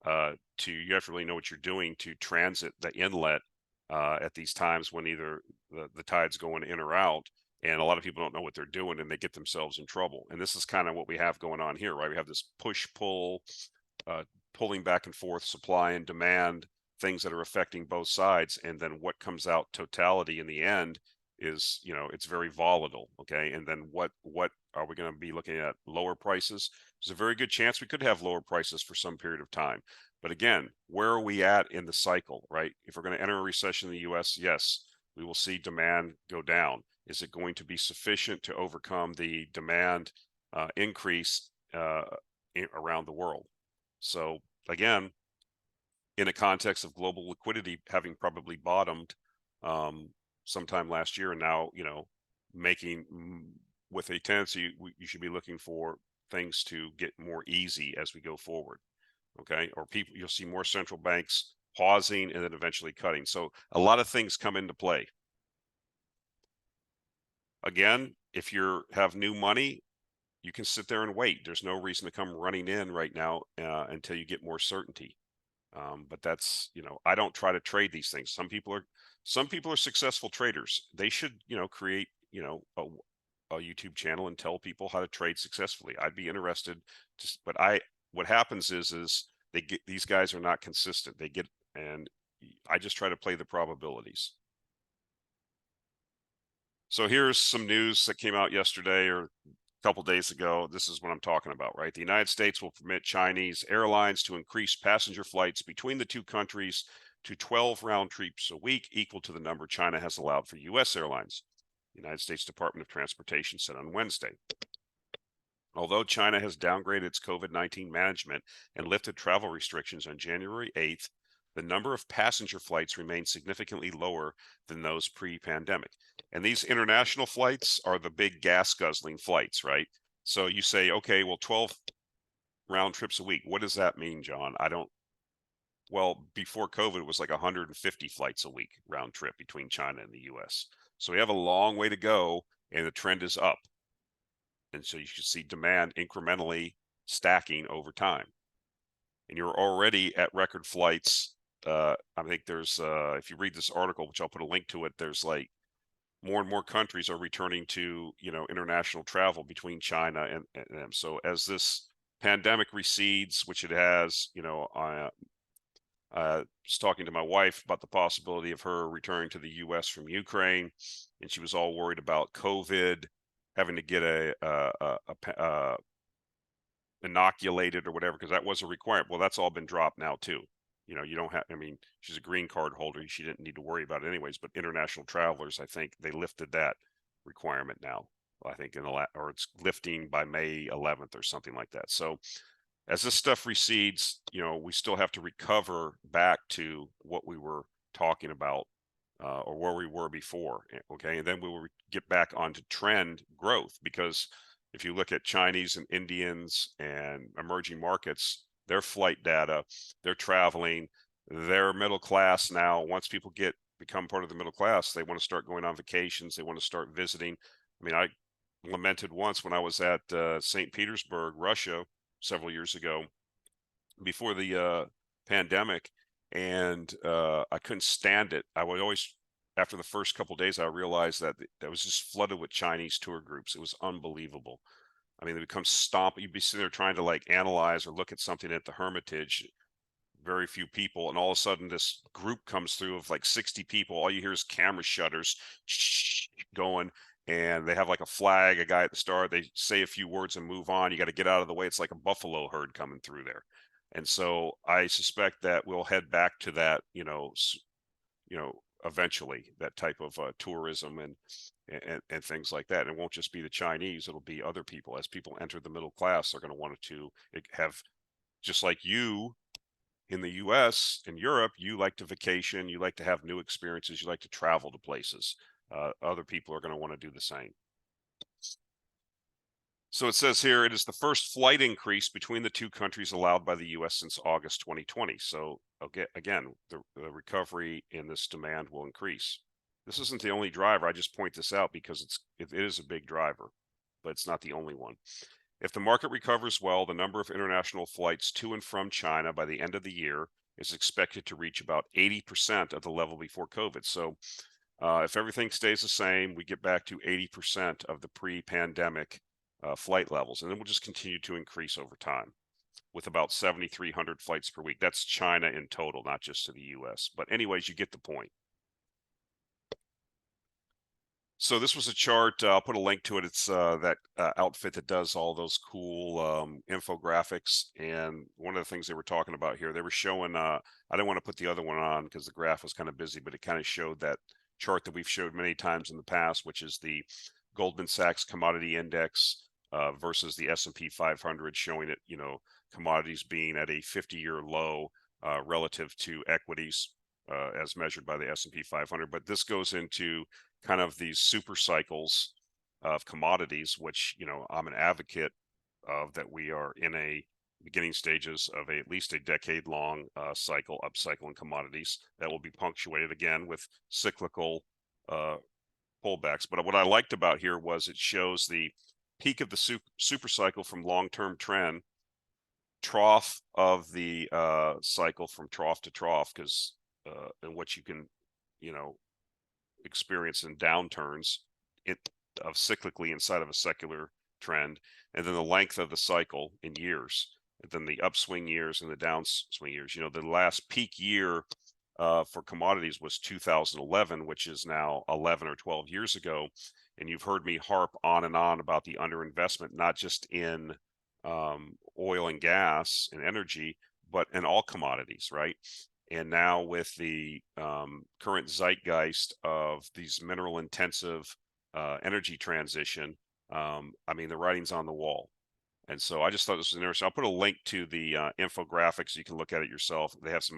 you have to really know what you're doing to transit the inlet at these times when either the tide's going in or out. And a lot of people don't know what they're doing and they get themselves in trouble. And this is kind of what we have going on here, right? We have this push-pull, pulling back and forth, supply and demand, things that are affecting both sides. And then what comes out totality in the end is, it's very volatile. Okay. And then what are we going to be looking at? Lower prices? There's a very good chance we could have lower prices for some period of time. But again, where are we at in the cycle, right? If we're going to enter a recession in the US, yes, we will see demand go down. Is it going to be sufficient to overcome the demand increase around the world? So again, in a context of global liquidity having probably bottomed sometime last year, and now, making with a tendency, you should be looking for things to get more easy as we go forward. Okay. Or you'll see more central banks pausing and then eventually cutting. So a lot of things come into play. Again, if you have new money, you can sit there and wait. There's no reason to come running in right now until you get more certainty. But that's, I don't try to trade these things. Some people are successful traders. They should, create, a YouTube channel and tell people how to trade successfully. I'd be interested but what happens is these guys are not consistent. And I just try to play the probabilities. So here's some news that came out yesterday or a couple days ago. This is what I'm talking about, right? The United States will permit Chinese airlines to increase passenger flights between the two countries to 12 round trips a week, equal to the number China has allowed for U.S. airlines. The United States Department of Transportation said on Wednesday. Although China has downgraded its COVID-19 management and lifted travel restrictions on January 8th, the number of passenger flights remains significantly lower than those pre-pandemic. And these international flights are the big gas guzzling flights, right? So you say, okay, well, 12 round trips a week. What does that mean, John? Well, before COVID, it was like 150 flights a week round trip between China and the US. So we have a long way to go and the trend is up. And so you should see demand incrementally stacking over time. And you're already at record flights. I think there's, if you read this article, which I'll put a link to it, there's like more and more countries are returning to, international travel between China and them. So as this pandemic recedes, which it has, I was talking to my wife about the possibility of her returning to the U.S. from Ukraine, and she was all worried about COVID, having to get inoculated or whatever, because that was a requirement. Well, that's all been dropped now too. You don't have, she's a green card holder. She didn't need to worry about it anyways, but international travelers, I think they lifted that requirement now. I think or it's lifting by May 11th or something like that. So as this stuff recedes, we still have to recover back to what we were talking about or where we were before. Okay. And then we will get back onto trend growth, because if you look at Chinese and Indians and emerging markets, their flight data, they're traveling, they're middle class now. Once people become part of the middle class, they want to start going on vacations. They want to start visiting. I lamented once when I was at St. Petersburg, Russia, several years ago, before the pandemic, and I couldn't stand it. I would always, after the first couple of days, I realized that was just flooded with Chinese tour groups. It was unbelievable. They become you'd be sitting there trying to like analyze or look at something at the Hermitage, very few people, and all of a sudden this group comes through of like 60 people. All you hear is camera shutters going, and they have like a flag, a guy at the start. They say a few words and move on. You got to get out of the way. It's like a buffalo herd coming through there. And so I suspect that we'll head back to that, eventually, that type of tourism and things like that. And it won't just be the Chinese, it'll be other people. As people enter the middle class, they're going to want to have, just like you in the US and Europe, you like to vacation, you like to have new experiences, you like to travel to places. Other people are going to want to do the same. So it says here, it is the first flight increase between the two countries allowed by the U.S. since August 2020. So again, the recovery in this demand will increase. This isn't the only driver. I just point this out because it is a big driver, but it's not the only one. If the market recovers well, the number of international flights to and from China by the end of the year is expected to reach about 80% of the level before COVID. So if everything stays the same, we get back to 80% of the pre-pandemic flight levels, and then we'll just continue to increase over time with about 7,300 flights per week. That's China in total, not just to the U.S. But anyways, you get the point. So this was a chart. I'll put a link to it. It's that outfit that does all those cool infographics. And one of the things they were talking about here, they were showing, I didn't want to put the other one on because the graph was kind of busy, but it kind of showed that chart that we've showed many times in the past, which is the Goldman Sachs Commodity Index versus the S&P 500, showing it, commodities being at a 50-year low relative to equities as measured by the S&P 500. But this goes into kind of these super cycles of commodities, which, I'm an advocate of, that we are in a beginning stages of at least a decade-long cycle, upcycle in commodities that will be punctuated again with cyclical pullbacks. But what I liked about here was it shows the peak of the super cycle from long-term trend, trough of the cycle from trough to trough, because and what you can, experience in downturns of cyclically inside of a secular trend, and then the length of the cycle in years, and then the upswing years and the downswing years. The last peak year for commodities was 2011, which is now 11 or 12 years ago. And you've heard me harp on and on about the underinvestment, not just in oil and gas and energy, but in all commodities, right? And now with the current zeitgeist of these mineral intensive energy transition, the writing's on the wall. And so I just thought this was interesting. I'll put a link to the infographics so you can look at it yourself. They have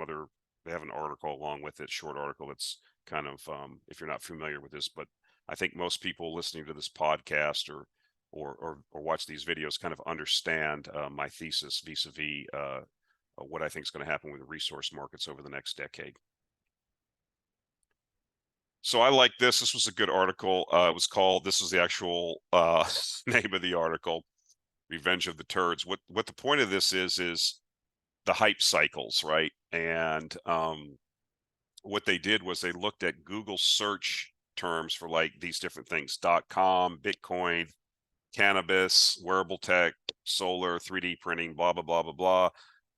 an article along with it, short article that's kind of, if you're not familiar with this, but I think most people listening to this podcast or watch these videos kind of understand my thesis vis-a-vis what I think is going to happen with the resource markets over the next decade. So I like this. This was a good article. It was called, this is the actual name of the article, Revenge of the Turds. What the point of this is the hype cycles, right? And what they did was they looked at Google search terms for like these different things: .com, Bitcoin, cannabis, wearable tech, solar, 3D printing, blah, blah, blah, blah, blah.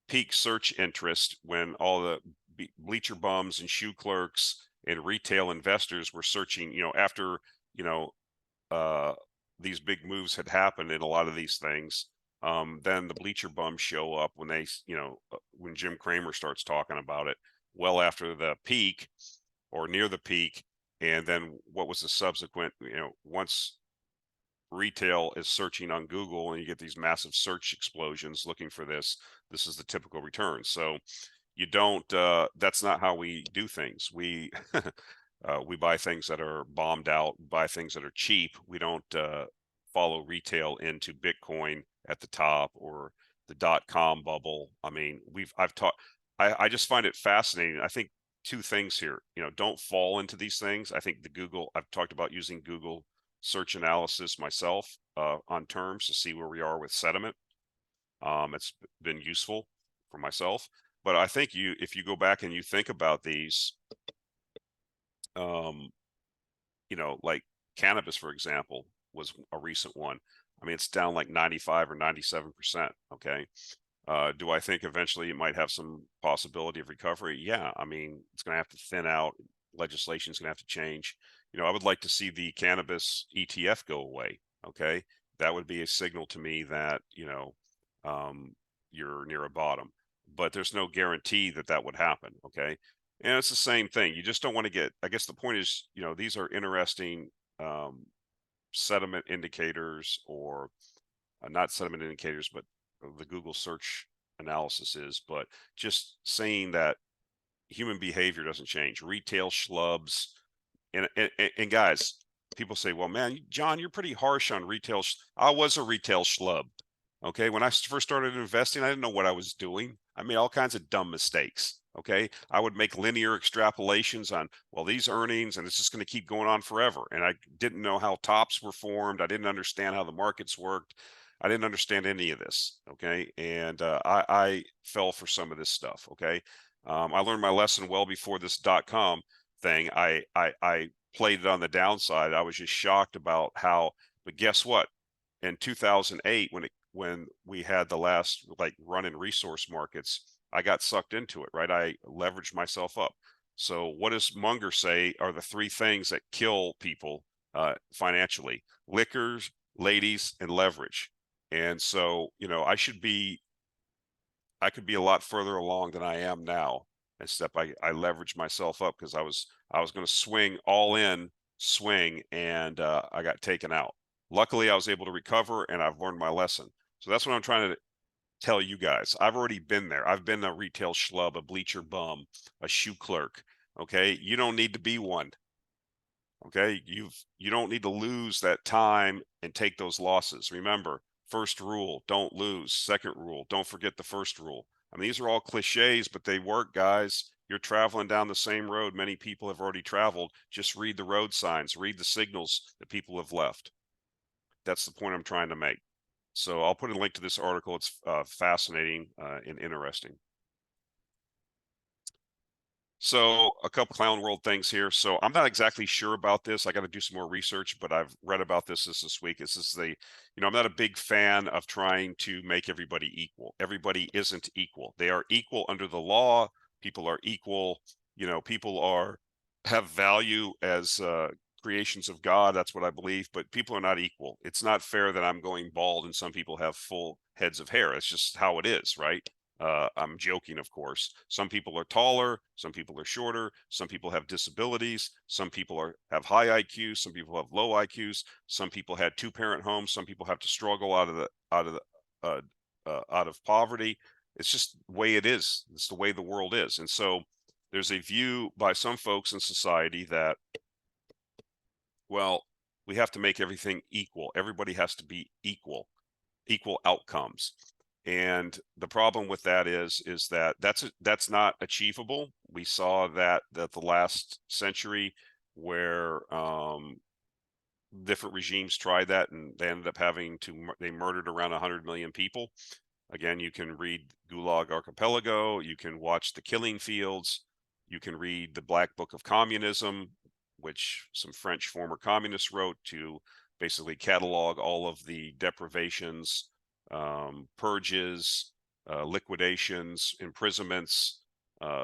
Peak search interest when all the bleacher bums and shoe clerks and retail investors were searching, after, these big moves had happened in a lot of these things. Then the bleacher bums show up when they, when Jim Cramer starts talking about it well after the peak or near the peak. And then what was the subsequent, once retail is searching on Google and you get these massive search explosions looking for this is the typical return. So you don't, that's not how we do things. We, we buy things that are bombed out, buy things that are cheap. We don't follow retail into Bitcoin at the top or the .com bubble. I just find it fascinating. I think two things here, don't fall into these things. I think I've talked about using Google search analysis myself on terms to see where we are with sediment. It's been useful for myself, but I think if you go back and you think about these, like cannabis, for example, was a recent one. It's down like 95 or 97%. Okay. Do I think eventually it might have some possibility of recovery? Yeah. It's going to have to thin out. Legislation is going to have to change. I would like to see the cannabis ETF go away. Okay. That would be a signal to me that, you're near a bottom, but there's no guarantee that would happen. Okay. And it's the same thing. You just don't want to get, I guess the point is, these are interesting sediment indicators, or not sediment indicators, but the Google search analysis is, but just saying that human behavior doesn't change. Retail schlubs, and guys, people say, well, man, John, you're pretty harsh on retail. I was a retail schlub. Okay. When I first started investing, I didn't know what I was doing. I made all kinds of dumb mistakes. Okay. I would make linear extrapolations on, well, these earnings, and it's just going to keep going on forever. And I didn't know how tops were formed. I didn't understand how the markets worked. I didn't understand any of this. Okay. And I fell for some of this stuff. Okay. I learned my lesson well before this .com thing. I played it on the downside. I was just shocked about how, but guess what? In 2008, when we had the last like run in resource markets, I got sucked into it, right? I leveraged myself up. So what does Munger say are the three things that kill people financially? Liquors, ladies, and leverage. And so, you know, I could be a lot further along than I am now. Except I leveraged myself up because I was going to swing all in, and I got taken out. Luckily, I was able to recover, and I've learned my lesson. So that's what I'm trying to tell you guys. I've already been there. I've been a retail schlub, a bleacher bum, a shoe clerk. Okay, you don't need to be one. Okay, you don't need to lose that time and take those losses. Remember, first rule, don't lose. Second rule, don't forget the first rule. I mean, these are all cliches, but they work, guys. You're traveling down the same road many people have already traveled. Just read the road signs, read the signals that people have left. That's the point I'm trying to make. So I'll put a link to this article. It's fascinating and interesting. So a couple clown world things here. So I'm not exactly sure about this. I got to do some more research, but I've read about this week. This is I'm not a big fan of trying to make everybody equal. Everybody isn't equal. They are equal under the law. People are equal. People have value as creations of God. That's what I believe. But people are not equal. It's not fair that I'm going bald and some people have full heads of hair. It's just how it is, right? I'm joking, of course. Some people are taller, some people are shorter, some people have disabilities, some people have high IQs, some people have low IQs, some people had two-parent homes, some people have to struggle out of poverty. It's just the way it is. It's the way the world is. And so there's a view by some folks in society that, well, we have to make everything equal. Everybody has to be equal outcomes. And the problem with that is that that's not achievable. We saw that the last century where different regimes tried that, and they ended up they murdered around 100 million people. Again, you can read Gulag Archipelago, you can watch The Killing Fields, you can read the Black Book of Communism, which some French former communists wrote to basically catalog all of the deprivations, purges, liquidations, imprisonments,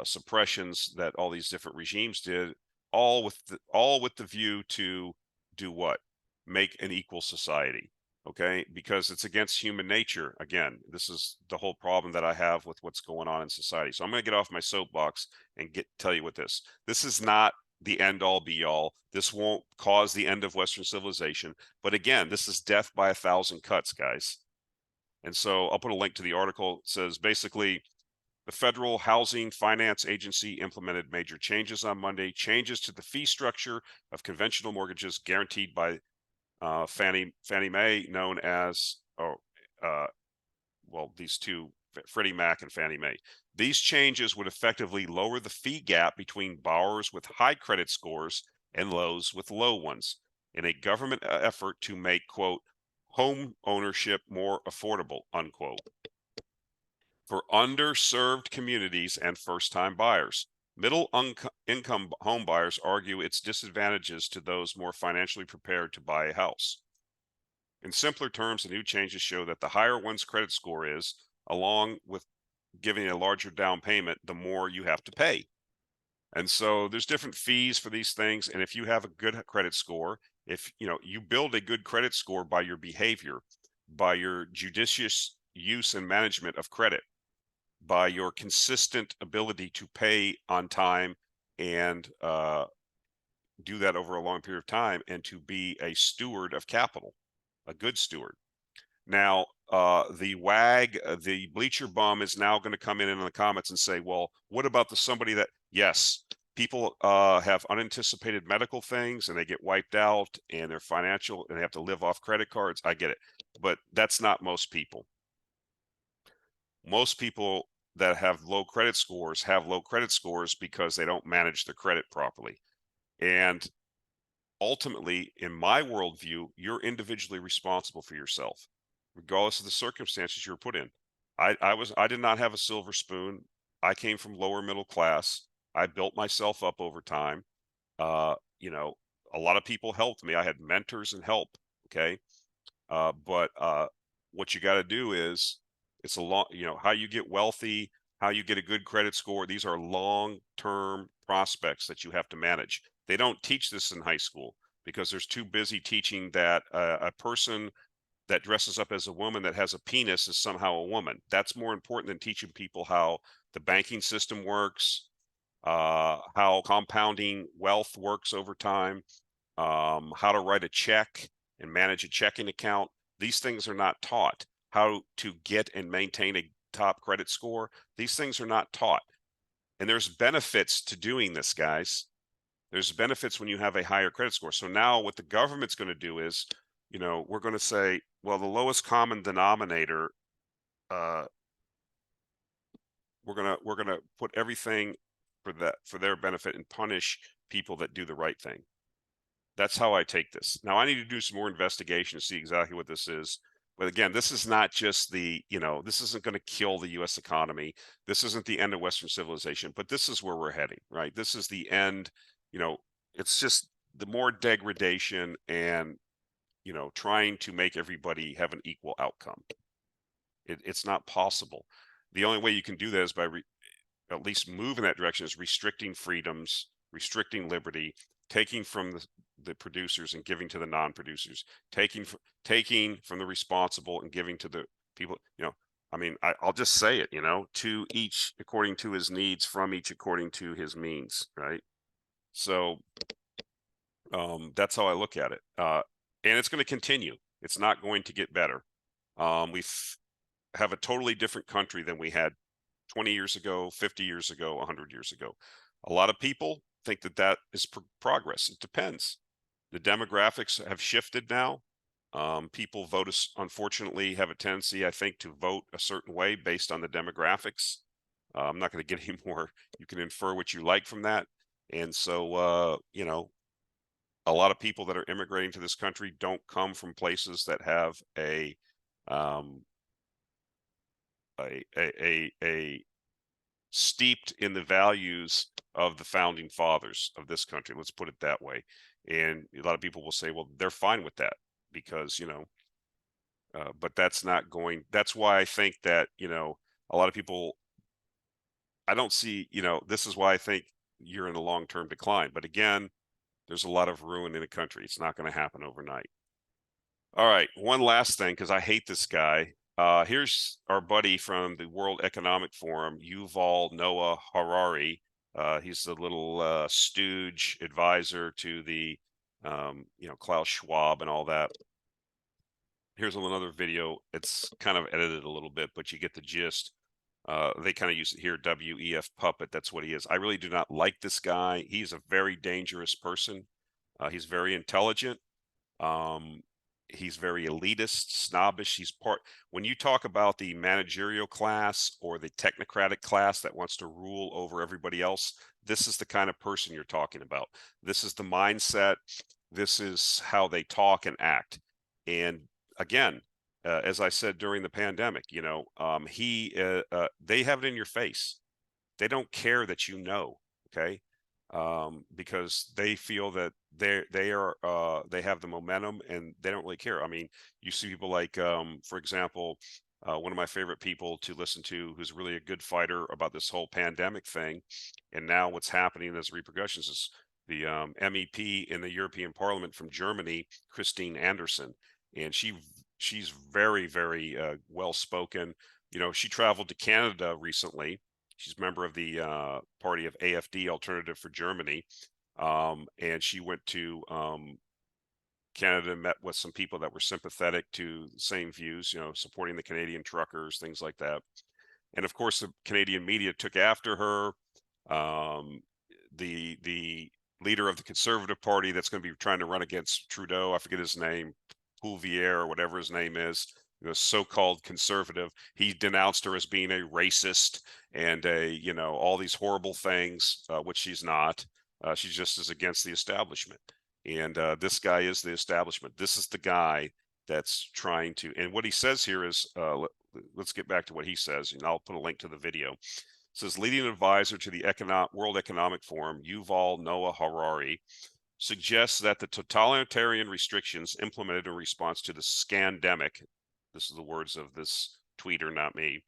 suppressions that all these different regimes did, all with the view to do what? Make an equal society. Okay, because it's against human nature. Again, this is the whole problem that I have with what's going on in society. So I'm going to get off my soapbox and tell you what this is not the end all be all. This won't cause the end of Western civilization. But again, this is death by 1,000 cuts, guys. And so I'll put a link to the article. It says basically the Federal Housing Finance Agency implemented major changes on Monday, changes to the fee structure of conventional mortgages guaranteed by Fannie Mae, known as, these two, Freddie Mac and Fannie Mae. These changes would effectively lower the fee gap between borrowers with high credit scores and those with low ones in a government effort to make, quote, home ownership more affordable, unquote, for underserved communities and first-time buyers. Middle income home buyers argue its disadvantages to those more financially prepared to buy a house. In simpler terms, the new changes show that the higher one's credit score is, along with giving a larger down payment, the more you have to pay. And so there's different fees for these things. And if you have a good credit score, if you build a good credit score by your behavior, by your judicious use and management of credit, by your consistent ability to pay on time and do that over a long period of time, and to be a steward of capital, a good steward. Now, the wag, the bleacher bum, is now going to come in the comments and say, well, what about somebody that, yes, people have unanticipated medical things and they get wiped out and their financial and they have to live off credit cards. I get it, but that's not most people. Most people that have low credit scores because they don't manage their credit properly. And ultimately, in my worldview, you're individually responsible for yourself, regardless of the circumstances you're put in. I did not have a silver spoon. I came from lower middle class. I built myself up over time. You know, a lot of people helped me. I had mentors and help. Okay. But what you got to do is it's a long, how you get wealthy, how you get a good credit score. These are long-term prospects that you have to manage. They don't teach this in high school because they're too busy teaching that a person that dresses up as a woman that has a penis is somehow a woman. That's more important than teaching people how the banking system works, how compounding wealth works over time, how to write a check and manage a checking account. These things are not taught. How to get and maintain a top credit score. These things are not taught. And there's benefits to doing this, guys. There's benefits when you have a higher credit score. So now what the government's going to do is, we're going to say, well, the lowest common denominator, we're gonna put everything for their benefit and punish people that do the right thing. That's how I take this. Now I need to do some more investigation to see exactly what this is. But again, this is not just this isn't going to kill the U.S. economy. This isn't the end of Western civilization, but this is where we're heading, right? This is the end. It's just the more degradation and, trying to make everybody have an equal outcome. It's not possible. The only way you can do that is by at least move in that direction, is restricting freedoms, restricting liberty, taking from the producers and giving to the non-producers, taking from the responsible and giving to the people. I'll just say it, to each according to his needs, from each according to his means, right? So that's how I look at it. And it's going to continue. It's not going to get better. We have a totally different country than we had 20 years ago, 50 years ago, 100 years ago. A lot of people think that is progress. It depends. The demographics have shifted now. People unfortunately, have a tendency, I think, to vote a certain way based on the demographics. I'm not going to get any more. You can infer what you like from that. And so, a lot of people that are immigrating to this country don't come from places that have a steeped in the values of the founding fathers of this country. Let's put it that way. And a lot of people will say, well, they're fine with that because, but that's why I think that, a lot of people, I don't see, this is why I think you're in a long-term decline. But again, there's a lot of ruin in the country. It's not going to happen overnight. All right, one last thing, because I hate this guy. Here's our buddy from the World Economic Forum, Yuval Noah Harari. He's the little stooge advisor to the, Klaus Schwab and all that. Here's another video. It's kind of edited a little bit, but you get the gist. They kind of use it here, WEF puppet. That's what he is. I really do not like this guy. He's a very dangerous person. He's very intelligent. He's very elitist, snobbish. When you talk about the managerial class or the technocratic class that wants to rule over everybody else, this is the kind of person you're talking about. This is the mindset. This is how they talk and act. And again, as I said during the pandemic, they have it in your face. They don't care that okay? Because they feel that they have the momentum and they don't really care. I mean, you see people like, for example, one of my favorite people to listen to, who's really a good fighter about this whole pandemic thing, and now what's happening as repercussions, is the MEP in the European Parliament from Germany, Christine Anderson, and she's very, very well spoken. She traveled to Canada recently. She's a member of the party of AFD, Alternative for Germany, and she went to Canada and met with some people that were sympathetic to the same views, supporting the Canadian truckers, things like that. And of course, the Canadian media took after her. the leader of the Conservative Party that's going to be trying to run against Trudeau. I forget his name, Pouvier or whatever his name is. The so-called conservative. He denounced her as being a racist and all these horrible things, which she's not. She's just as against the establishment. And this guy is the establishment. This is the guy that's trying to. And what he says here is, let's get back to what he says, and I'll put a link to the video. It says, leading advisor to the World Economic Forum, Yuval Noah Harari, suggests that the totalitarian restrictions implemented in response to the scandemic, this is the words of this tweeter, not me,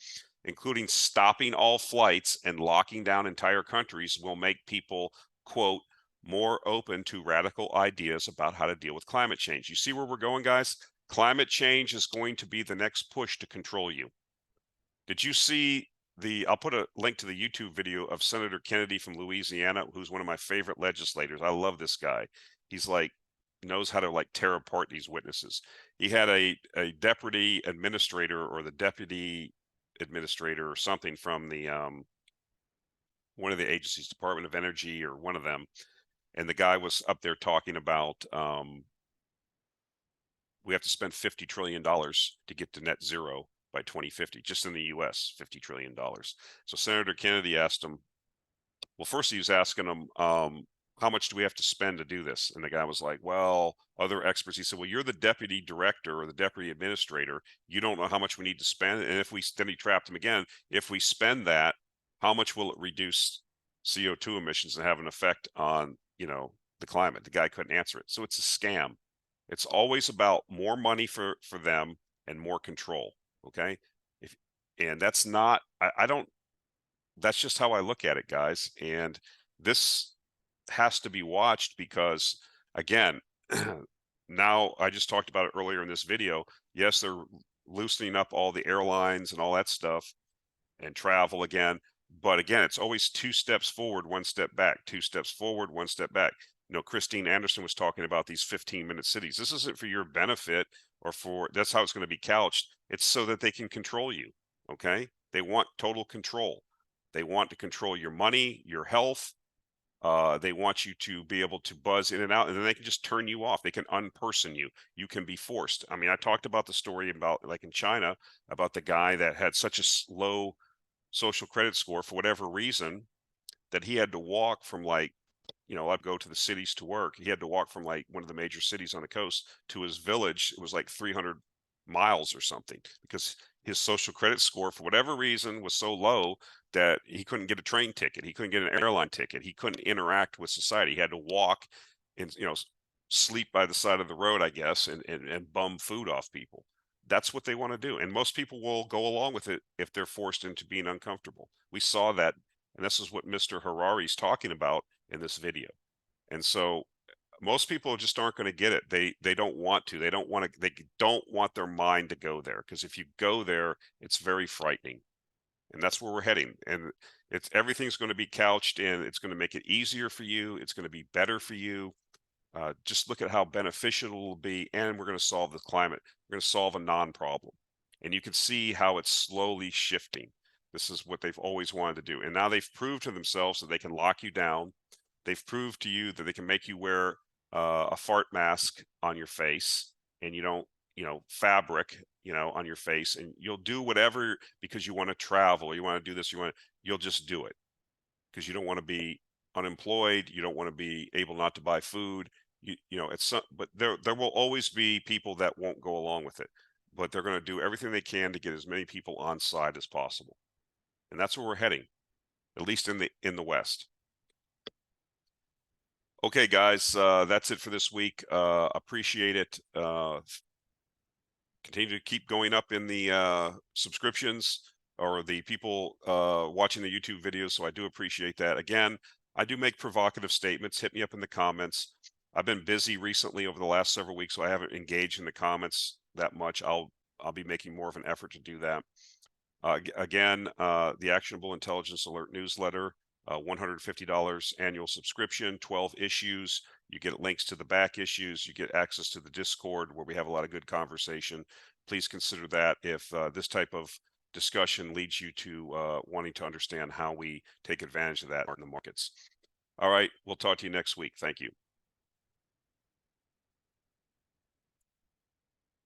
including stopping all flights and locking down entire countries, will make people, quote, more open to radical ideas about how to deal with climate change. You see where we're going, guys? Climate change is going to be the next push to control you. Did you see I'll put a link to the YouTube video of Senator Kennedy from Louisiana, who's one of my favorite legislators. I love this guy. He's knows how to tear apart these witnesses. He had a deputy administrator or the deputy administrator or something from the one of the agencies, Department of Energy or one of them, and the guy was up there talking about we have to spend $50 trillion to get to net zero by 2050, just in the US, $50 trillion. So Senator Kennedy asked him, well, first he was asking him, how much do we have to spend to do this? And the guy was like, well, other experts, he said, well, you're the deputy director or the deputy administrator. You don't know how much we need to spend. And then he trapped him again. If we spend that, how much will it reduce CO2 emissions and have an effect on, the climate? The guy couldn't answer it. So it's a scam. It's always about more money for them and more control. Okay. And that's not, that's just how I look at it, guys. And this has to be watched because, again, now I just talked about it earlier in this video. Yes, they're loosening up all the airlines and all that stuff and travel again. But again, it's always 2 steps forward, 1 step back, 2 steps forward, 1 step back. Christine Anderson was talking about these 15-minute cities. This isn't for your benefit or that's how it's going to be couched. It's so that they can control you. Okay. They want total control. They want to control your money, your health. They want you to be able to buzz in and out, and then they can just turn you off. They can unperson you. You can be forced. I mean, I talked about the story about, in China, about the guy that had such a low social credit score for whatever reason that he had to walk from I'd go to the cities to work. He had to walk from one of the major cities on the coast to his village. It was 300 miles or something because his social credit score, for whatever reason, was so low that he couldn't get a train ticket. He couldn't get an airline ticket. He couldn't interact with society. He had to walk and, sleep by the side of the road, I guess, and bum food off people. That's what they want to do. And most people will go along with it if they're forced into being uncomfortable. We saw that. And this is what Mr. Harari's talking about in this video. And so most people just aren't going to get it. They don't want to. They don't want their mind to go there, because if you go there, it's very frightening. And that's where we're heading. And everything's going to be couched in, it's going to make it easier for you. It's going to be better for you. Just look at how beneficial it will be. And we're going to solve the climate. We're going to solve a non-problem. And you can see how it's slowly shifting. This is what they've always wanted to do. And now they've proved to themselves that they can lock you down. They've proved to you that they can make you wear a fart mask on your face, and you don't, fabric, on your face, and you'll do whatever because you want to travel, you want to do this, you'll just do it because you don't want to be unemployed, you don't want to be able not to buy food, but there will always be people that won't go along with it, but they're going to do everything they can to get as many people on side as possible. And that's where we're heading, at least in the West. Okay, guys, that's it for this week. Appreciate it. Continue to keep going up in the subscriptions or the people watching the YouTube videos, so I do appreciate that. Again, I do make provocative statements. Hit me up in the comments. I've been busy recently over the last several weeks, so I haven't engaged in the comments that much. I'll be making more of an effort to do that. Again, the Actionable Intelligence Alert newsletter, $150 annual subscription, 12 issues. You get links to the back issues. You get access to the Discord where we have a lot of good conversation. Please consider that if this type of discussion leads you to wanting to understand how we take advantage of that in the markets. All right. We'll talk to you next week. Thank you.